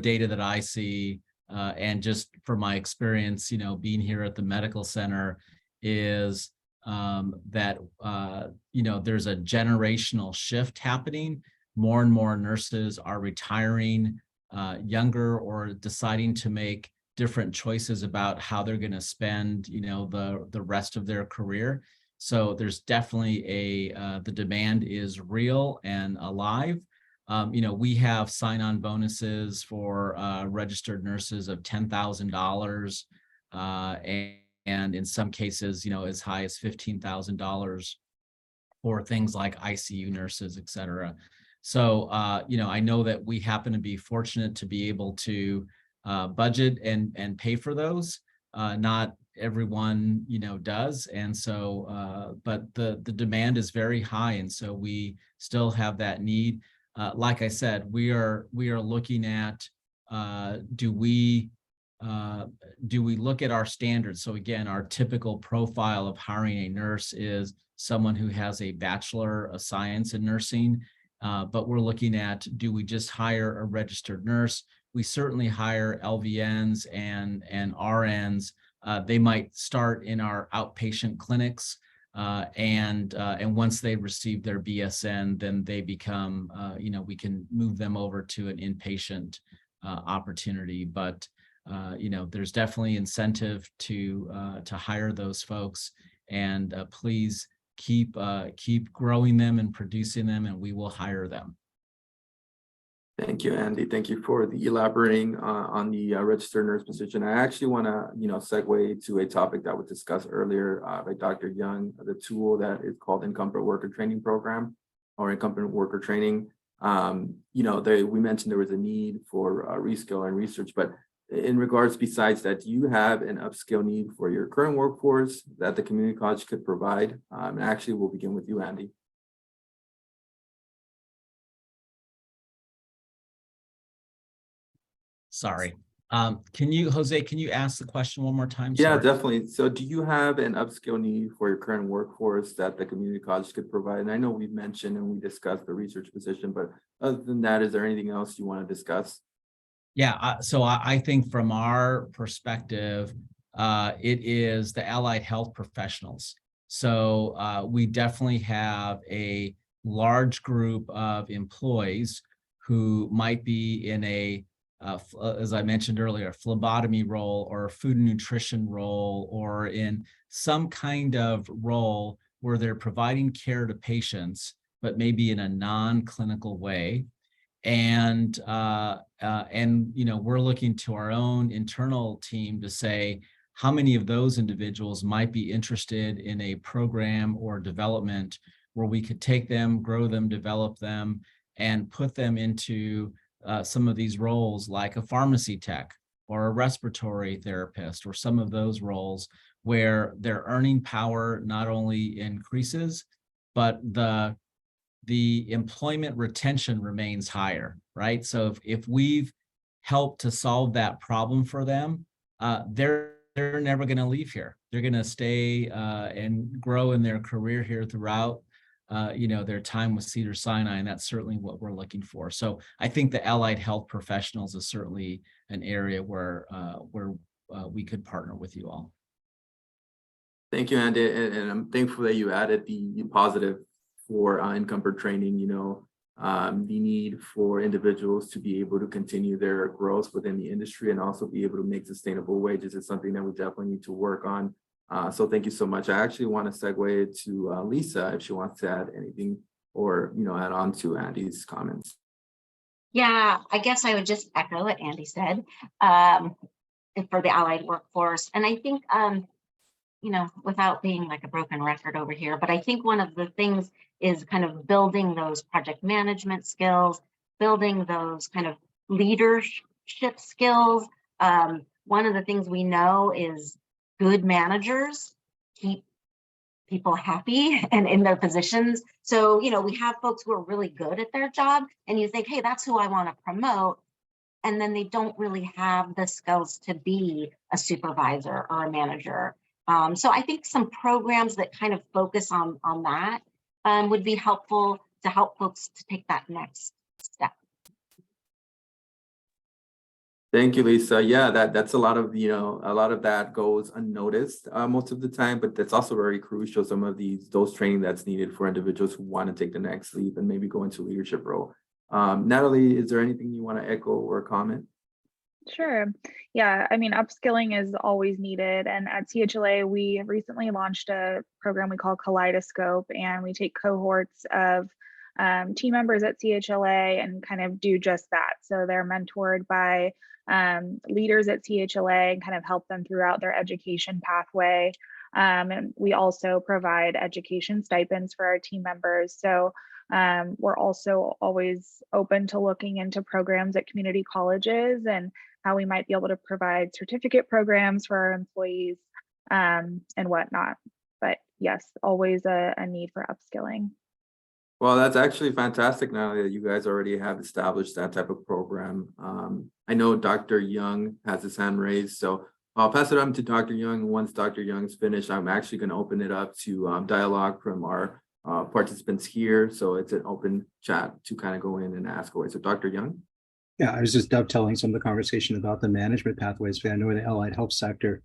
data that I see, and just from my experience, being here at the medical center, is that there's a generational shift happening. More and more nurses are retiring younger or deciding to make different choices about how they're going to spend, the rest of their career. So there's definitely the demand is real and alive. We have sign-on bonuses for registered nurses of $10,000, and in some cases, as high as $15,000 for things like ICU nurses, et cetera. So, I know that we happen to be fortunate to be able to budget and pay for those. Not everyone, does. And so, but the demand is very high. And so we still have that need. Like I said, we are looking at, do we look at our standards? So again, our typical profile of hiring a nurse is someone who has a Bachelor of Science in nursing. But we're looking at, do we just hire a registered nurse? We certainly hire LVNs and RNs. They might start in our outpatient clinics, and once they receive their BSN, then they become, we can move them over to an inpatient opportunity. But there's definitely incentive to hire those folks, and please keep growing them and producing them, and we will hire them. Thank you, Andy. Thank you for the elaborating on the registered nurse position. I actually want to, segue to a topic that was discussed earlier by Dr. Young, the tool that is called Incumbent Worker Training Program or Incumbent Worker Training. We mentioned there was a need for reskill and research, but in regards besides that, do you have an upskill need for your current workforce that the community college could provide? And actually, we'll begin with you, Andy. Sorry. Jose, can you ask the question one more time? Yeah, Sorry. definitely. So do you have an upskill need for your current workforce that the community college could provide? And I know we've mentioned and we discussed the research position, but other than that, is there anything else you want to discuss? Yeah, so I think from our perspective, it is the allied health professionals. So we definitely have a large group of employees who might be in a as I mentioned earlier, a phlebotomy role or a food and nutrition role, or in some kind of role where they're providing care to patients, but maybe in a non-clinical way. And we're looking to our own internal team to say how many of those individuals might be interested in a program or development where we could take them, grow them, develop them, and put them into some of these roles like a pharmacy tech or a respiratory therapist, or some of those roles where their earning power not only increases, but the employment retention remains higher, right? So if we've helped to solve that problem for them, they're never going to leave here. They're going to stay and grow in their career here throughout their time with Cedars-Sinai, and that's certainly what we're looking for. So I think the allied health professionals is certainly an area where we could partner with you all. Thank you, Andy, and I'm thankful that you added the positive for in-comfort training. The need for individuals to be able to continue their growth within the industry and also be able to make sustainable wages is something that we definitely need to work on. So thank you so much. I actually want to segue to Lisa if she wants to add anything or add on to Andy's comments. Yeah, I guess I would just echo what Andy said for the allied workforce. And I think, without being like a broken record over here, but I think one of the things is kind of building those project management skills, building those kind of leadership skills. One of the things we know is good managers keep people happy and in their positions. So, we have folks who are really good at their job and you think, hey, that's who I want to promote. And then they don't really have the skills to be a supervisor or a manager. So I think some programs that kind of focus on that would be helpful to help folks to take that next step. Thank you, Lisa. Yeah, that's a lot of that goes unnoticed most of the time, but that's also very crucial. Some of those training that's needed for individuals who want to take the next leap and maybe go into leadership role. Natalie, is there anything you want to echo or comment? Sure. Yeah, I mean, upskilling is always needed. And at CHLA, we recently launched a program we call Kaleidoscope, and we take cohorts of team members at CHLA and kind of do just that. So they're mentored by leaders at CHLA and kind of help them throughout their education pathway. And we also provide education stipends for our team members. So we're also always open to looking into programs at community colleges and how we might be able to provide certificate programs for our employees and whatnot. But yes, always a need for upskilling. Well, that's actually fantastic now that you guys already have established that type of program. I know Dr. Young has his hand raised, so I'll pass it on to Dr. Young. Once Dr. Young's finished, I'm actually going to open it up to dialogue from our participants here. So it's an open chat to kind of go in and ask away. So Dr. Young? Yeah, I was just dovetailing some of the conversation about the management pathways. I know in the allied health sector,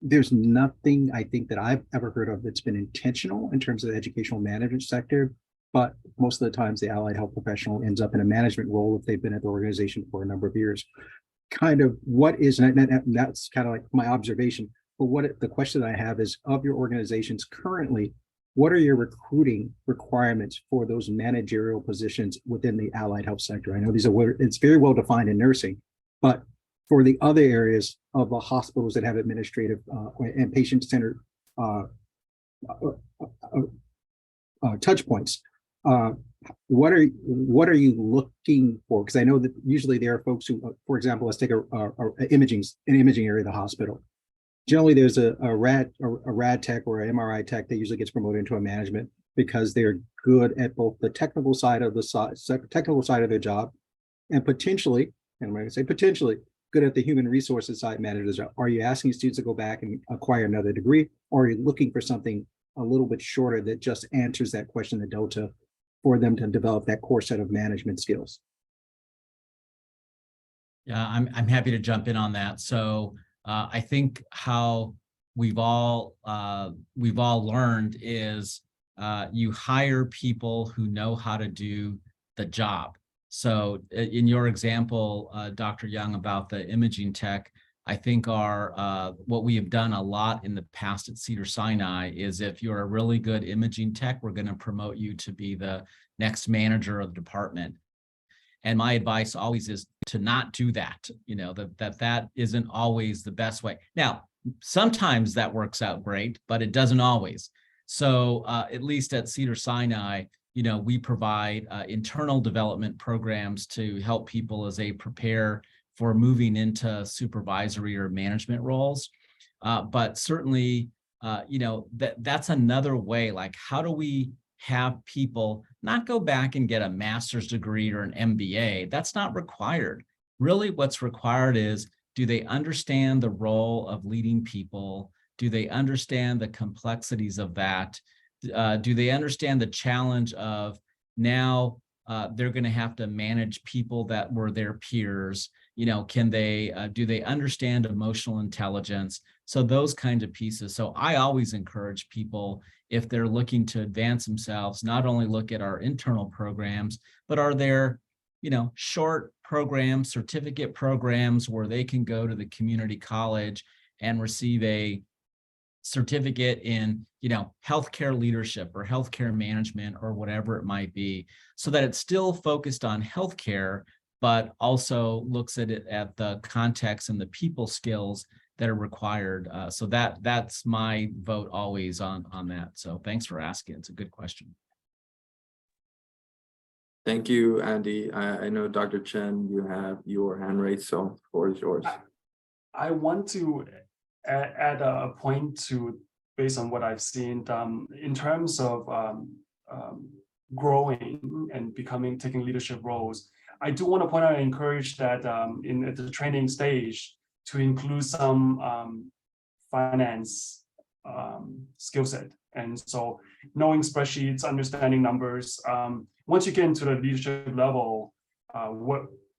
there's nothing I think that I've ever heard of that's been intentional in terms of the educational management sector, but most of the times the allied health professional ends up in a management role if they've been at the organization for a number of years. Kind of what is, and that's kind of like my observation, but what the question that I have is, of your organizations currently, what are your recruiting requirements for those managerial positions within the allied health sector? I know it's very well defined in nursing, but for the other areas of the hospitals that have administrative and patient-centered touch points, what are you looking for? Because I know that usually there are folks who, for example, let's take an imaging area of the hospital. Generally, there's a rad tech or an MRI tech that usually gets promoted into a management because they're good at both the technical side of their job, and potentially, and I'm going to say potentially, good at the human resources side managers. Are you asking students to go back and acquire another degree, or are you looking for something a little bit shorter that just answers that question, the delta, for them to develop that core set of management skills? Yeah, I'm happy to jump in on that. So I think how we've all learned is you hire people who know how to do the job. So in your example, Dr. Young, about the imaging tech, I think what we have done a lot in the past at Cedars-Sinai is if you're a really good imaging tech, we're going to promote you to be the next manager of the department. And my advice always is to not do that, that isn't always the best way. Now, sometimes that works out great, but it doesn't always. So at least at Cedars-Sinai, we provide internal development programs to help people as they prepare for moving into supervisory or management roles. But certainly, that's another way, like how do we have people not go back and get a master's degree or an MBA? That's not required. Really, what's required is, do they understand the role of leading people? Do they understand the complexities of that? Do they understand the challenge of now they're going to have to manage people that were their peers? Do they understand emotional intelligence? So those kinds of pieces. So I always encourage people, if they're looking to advance themselves, not only look at our internal programs, but are there, short programs, certificate programs where they can go to the community college and receive a certificate in, healthcare leadership or healthcare management or whatever it might be, so that it's still focused on healthcare, but also looks at it at the context and the people skills that are required. So that's my vote always on that. So thanks for asking. It's a good question. Thank you, Andy. I know Dr. Chen, you have your hand raised, so the floor is yours. I want to add a point to, based on what I've seen, in terms of growing and taking leadership roles. I do want to point out and encourage that at the training stage to include some finance skill set. And so knowing spreadsheets, understanding numbers, once you get into the leadership level,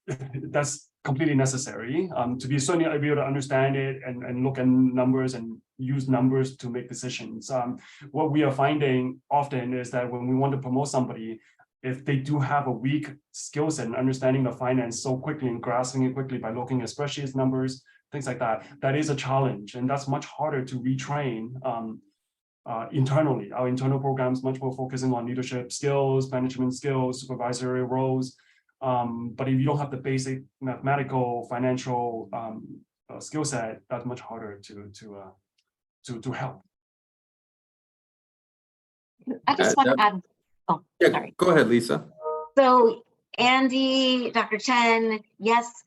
that's completely necessary to be certainly able to understand it and look at numbers and use numbers to make decisions. What we are finding often is that when we want to promote somebody, if they do have a weak skill set and understanding the finance so quickly and grasping it quickly by looking at spreadsheets, numbers, things like that, that is a challenge. And that's much harder to retrain internally. Our internal programs much more focusing on leadership skills, management skills, supervisory roles. But if you don't have the basic mathematical, financial skill set, that's much harder to help. I just want to add. Oh, yeah, sorry. Go ahead, Lisa. So Andy, Dr. Chen, yes,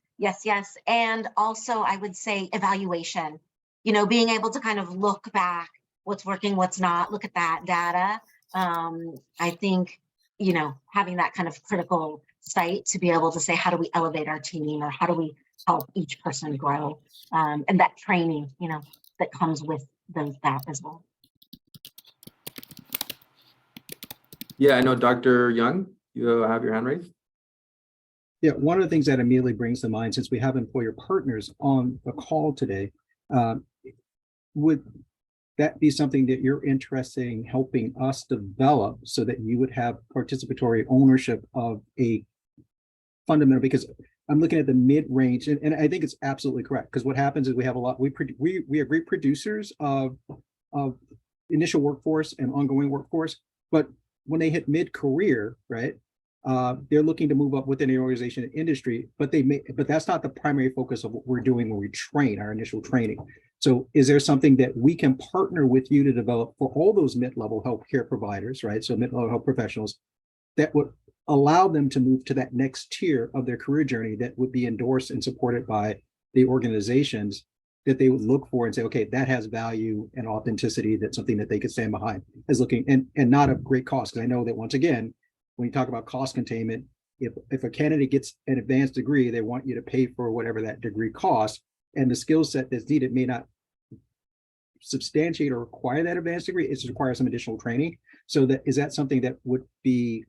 and also I would say evaluation. Being able to kind of look back, what's working, what's not. Look at that data. I think having that kind of critical sight to be able to say, how do we elevate our team, or how do we help each person grow, and that training, that comes with that as well. Yeah, I know Dr. Young, you have your hand raised. Yeah, one of the things that immediately brings to mind, since we have employer partners on the call today, would that be something that you're interested in helping us develop so that you would have participatory ownership of a fundamental? Because I'm looking at the mid-range, and I think it's absolutely correct, because what happens is we have a lot, we are great producers of initial workforce and ongoing workforce, but when they hit mid-career, right, they're looking to move up within the organization and industry, but that's not the primary focus of what we're doing when we train, our initial training. So is there something that we can partner with you to develop for all those mid-level healthcare providers, right? So mid-level health professionals that would allow them to move to that next tier of their career journey that would be endorsed and supported by the organizations that they would look for and say, okay, that has value and authenticity. That's something that they could stand behind as looking, and not a great cost. Because I know that once again, when you talk about cost containment, if a candidate gets an advanced degree, they want you to pay for whatever that degree costs, and the skill set that's needed may not substantiate or require that advanced degree. It requires some additional training. So is that something that would be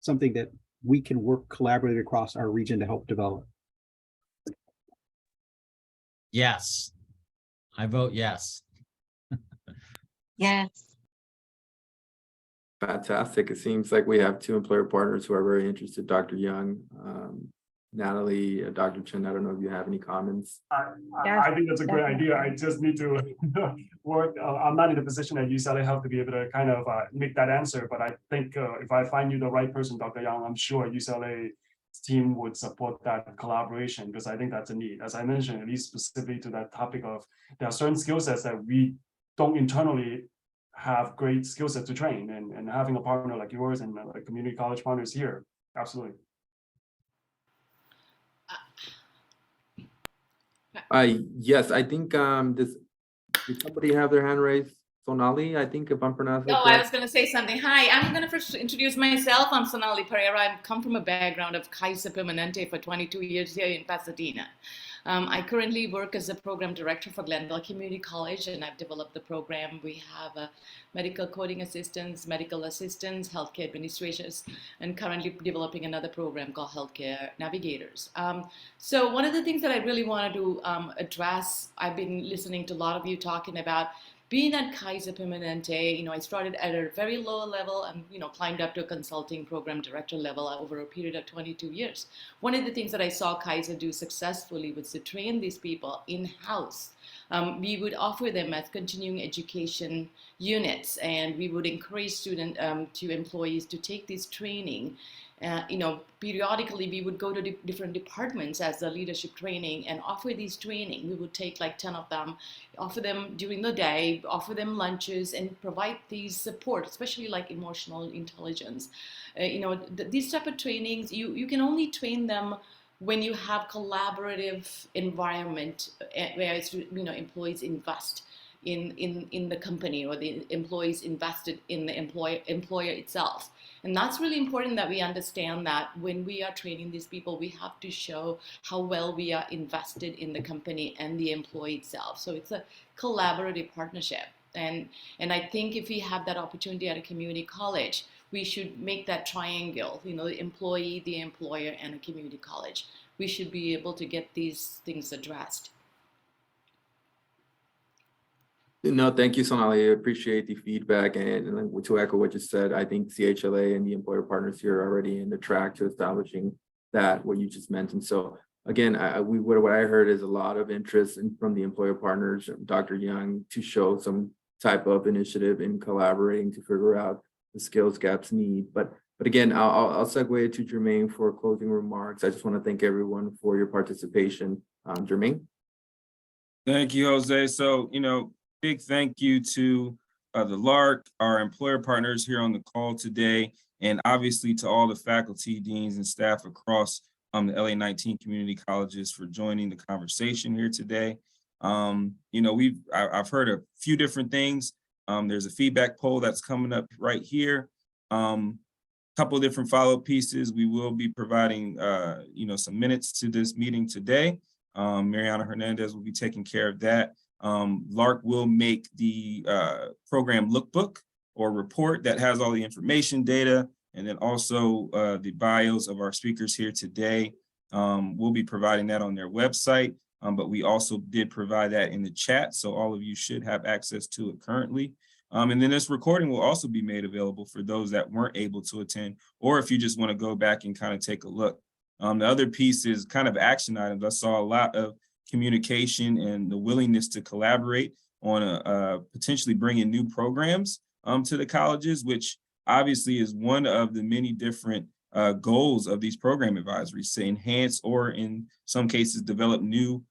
something that we can work collaboratively across our region to help develop? Yes, I vote yes. Yes. Fantastic. It seems like we have two employer partners who are very interested, Dr. Young, Natalie, Dr. Chen. I don't know if you have any comments. I think that's a great idea. I just need to work. I'm not in a position at UCLA Health to be able to kind of make that answer, but I think if I find you the right person, Dr. Young, I'm sure UCLA team would support that collaboration, because I think that's a need. As I mentioned, at least specifically to that topic of there are certain skill sets that we don't internally have great skill sets to train, and having a partner like yours and like community college partners here, absolutely. Yes, I think did somebody have their hand raised? Sonali, I think if I'm pronouncing it Oh, I correct. was going to say something. Hi, I'm going to first introduce myself. I'm Sonali Pereira. I come from a background of Kaiser Permanente for 22 years here in Pasadena. I currently work as a program director for Glendale Community College, and I've developed the program. We have medical coding assistants, medical assistants, healthcare administrators, and currently developing another program called Healthcare Navigators. So one of the things that I really wanted to address, I've been listening to a lot of you talking about being at Kaiser Permanente. I started at a very low level and, climbed up to a consulting program director level over a period of 22 years. One of the things that I saw Kaiser do successfully was to train these people in-house. We would offer them as continuing education units, and we would encourage to employees to take this training. Periodically we would go to different departments as the leadership training and offer these training. We would take like 10 of them, offer them during the day, offer them lunches, and provide these support, especially like emotional intelligence. These type of trainings, you can only train them when you have collaborative environment where employees invest in the company, or the employees invested in the employer itself. And that's really important, that we understand that when we are training these people, we have to show how well we are invested in the company and the employee itself. So it's a collaborative partnership. And I think if we have that opportunity at a community college, we should make that triangle, the employee, the employer, and a community college. We should be able to get these things addressed. No, thank you, Sonali. I appreciate the feedback, and to echo what you said, I think CHLA and the employer partners here are already in the track to establishing that, what you just mentioned. So again, what I heard is a lot of interest from the employer partners, Dr. Young, to show some type of initiative in collaborating to figure out the skills gaps need. But again, I'll segue to Jermaine for closing remarks. I just want to thank everyone for your participation. Jermaine. Thank you, Jose. So, big thank you to the LARC, our employer partners here on the call today, and obviously to all the faculty, deans, and staff across the LA 19 community colleges for joining the conversation here today. I've heard a few different things. There's a feedback poll that's coming up right here. Couple of different follow-up pieces. We will be providing, some minutes to this meeting today. Mariana Hernandez will be taking care of that. LARC will make the program lookbook or report that has all the information, data, and then also the bios of our speakers here today. We'll be providing that on their website, but we also did provide that in the chat, so all of you should have access to it currently. And then this recording will also be made available for those that weren't able to attend, or if you just want to go back and kind of take a look. The other piece is kind of action items. I saw a lot of communication and the willingness to collaborate on potentially bringing new programs to the colleges, which obviously is one of the many different goals of these program advisories, to enhance or in some cases develop new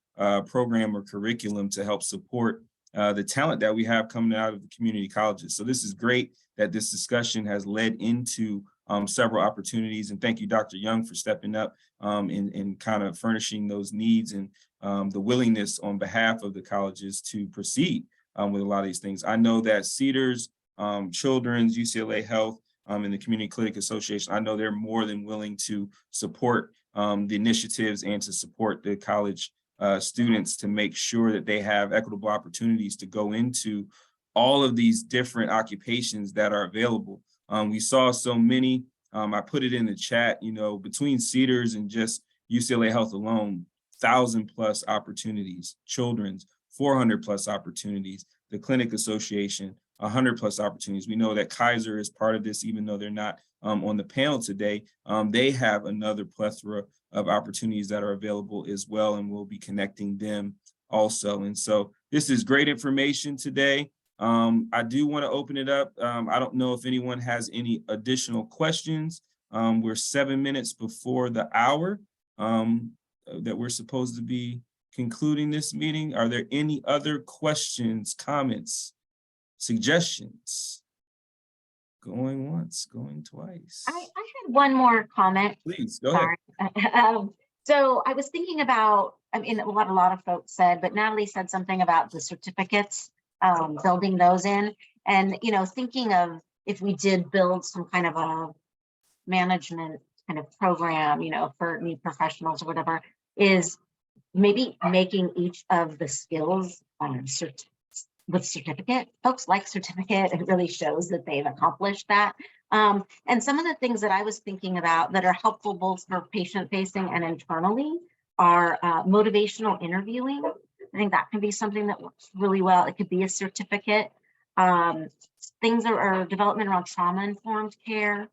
program or curriculum to help support the talent that we have coming out of the community colleges. So this is great that this discussion has led into several opportunities. And thank you, Dr. Young, for stepping up in kind of furnishing those needs and the willingness on behalf of the colleges to proceed with a lot of these things. I know that Cedars, Children's, UCLA Health, and the Community Clinic Association, I know they're more than willing to support the initiatives and to support the college students to make sure that they have equitable opportunities to go into all of these different occupations that are available. We saw so many, I put it in the chat, between Cedars and just UCLA Health alone, 1,000+ opportunities, Children's 400+ opportunities, the Clinic Association 100+ opportunities. We know that Kaiser is part of this, even though they're not on the panel today. They have another plethora of opportunities that are available as well, and we'll be connecting them also. And so this is great information today. I do want to open it up. I don't know if anyone has any additional questions. We're 7 minutes before the hour that we're supposed to be concluding this meeting. Are there any other questions, comments, suggestions? Going once, going twice. I had one more comment. Please, go ahead. Sorry. So I was thinking about, I mean, what a lot of folks said, but Natalie said something about the certificates, building those in. And, you know, thinking of if we did build some kind of a management kind of program, you know, for new professionals or whatever, is maybe making each of the skills with certificate. Folks like certificate. It really shows that they've accomplished that. And some of the things that I was thinking about that are helpful both for patient facing and internally are motivational interviewing. I think that can be something that works really well. It could be a certificate. Things are development around trauma-informed care.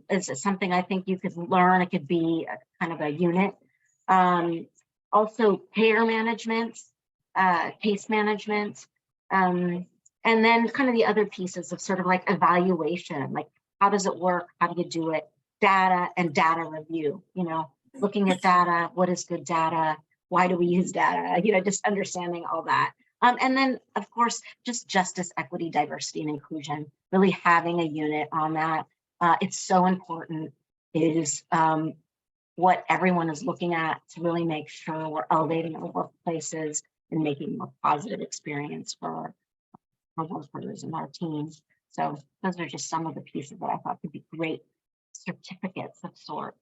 Is something I think you could learn. It could be a kind of a unit. Also payer management, case management, and then kind of the other pieces of sort of like evaluation, like how does it work? How do you do it? Data and data review, you know, looking at data, what is good data? Why do we use data? You know, just understanding all that. And then of course, just justice, equity, diversity, and inclusion, really having a unit on that. It's so important. It is what everyone is looking at to really make sure we're elevating our workplaces and making a more positive experience for our workers and our teams. So those are just some of the pieces that I thought could be great certificates of sort.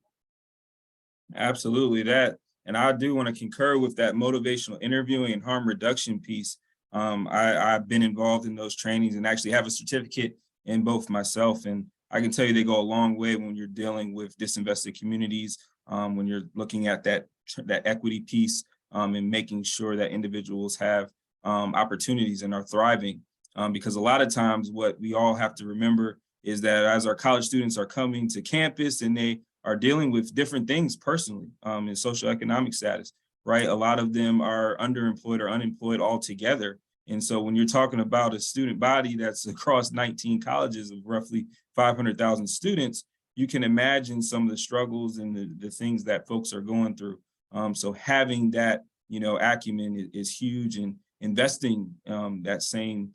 Absolutely that. And I do want to concur with that motivational interviewing and harm reduction piece. I've been involved in those trainings and actually have a certificate in both myself. And I can tell you they go a long way when you're dealing with disinvested communities, when you're looking at that equity piece and making sure that individuals have opportunities and are thriving. Because a lot of times what we all have to remember is that as our college students are coming to campus and they are dealing with different things personally in socioeconomic status, right? A lot of them are underemployed or unemployed altogether. And so when you're talking about a student body that's across 19 colleges of roughly 500,000 students, you can imagine some of the struggles and the things that folks are going through. So having that, you know, acumen is huge, and investing that same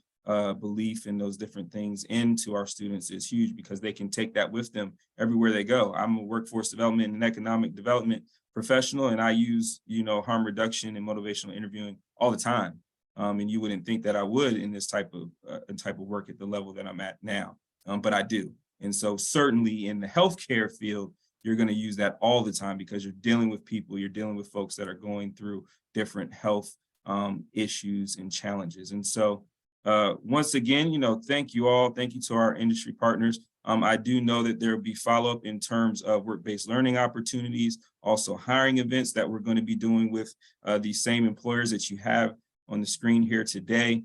belief in those different things into our students is huge because they can take that with them everywhere they go. I'm a workforce development and economic development professional, and I use, you know, harm reduction and motivational interviewing all the time. And you wouldn't think that I would in this type of work at the level that I'm at now, but I do. And so certainly in the healthcare field, you're going to use that all the time because you're dealing with people, you're dealing with folks that are going through different health issues and challenges. And so once again, you know, thank you all. Thank you to our industry partners. I do know that there will be follow-up in terms of work-based learning opportunities, also hiring events that we're going to be doing with these same employers that you have on the screen here today.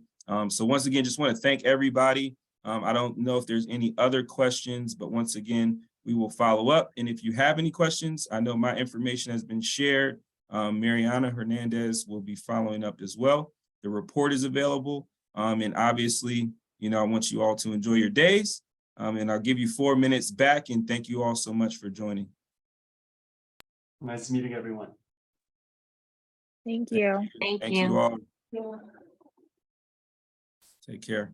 So once again, just want to thank everybody. I don't know if there's any other questions, but once again, we will follow up. And if you have any questions, I know my information has been shared. Mariana Hernandez will be following up as well. The report is available. And obviously, you know, I want you all to enjoy your days. And I'll give you 4 minutes back, and thank you all so much for joining. Nice meeting everyone. Thank you. Thank Thank you. you all. Yeah. Take care.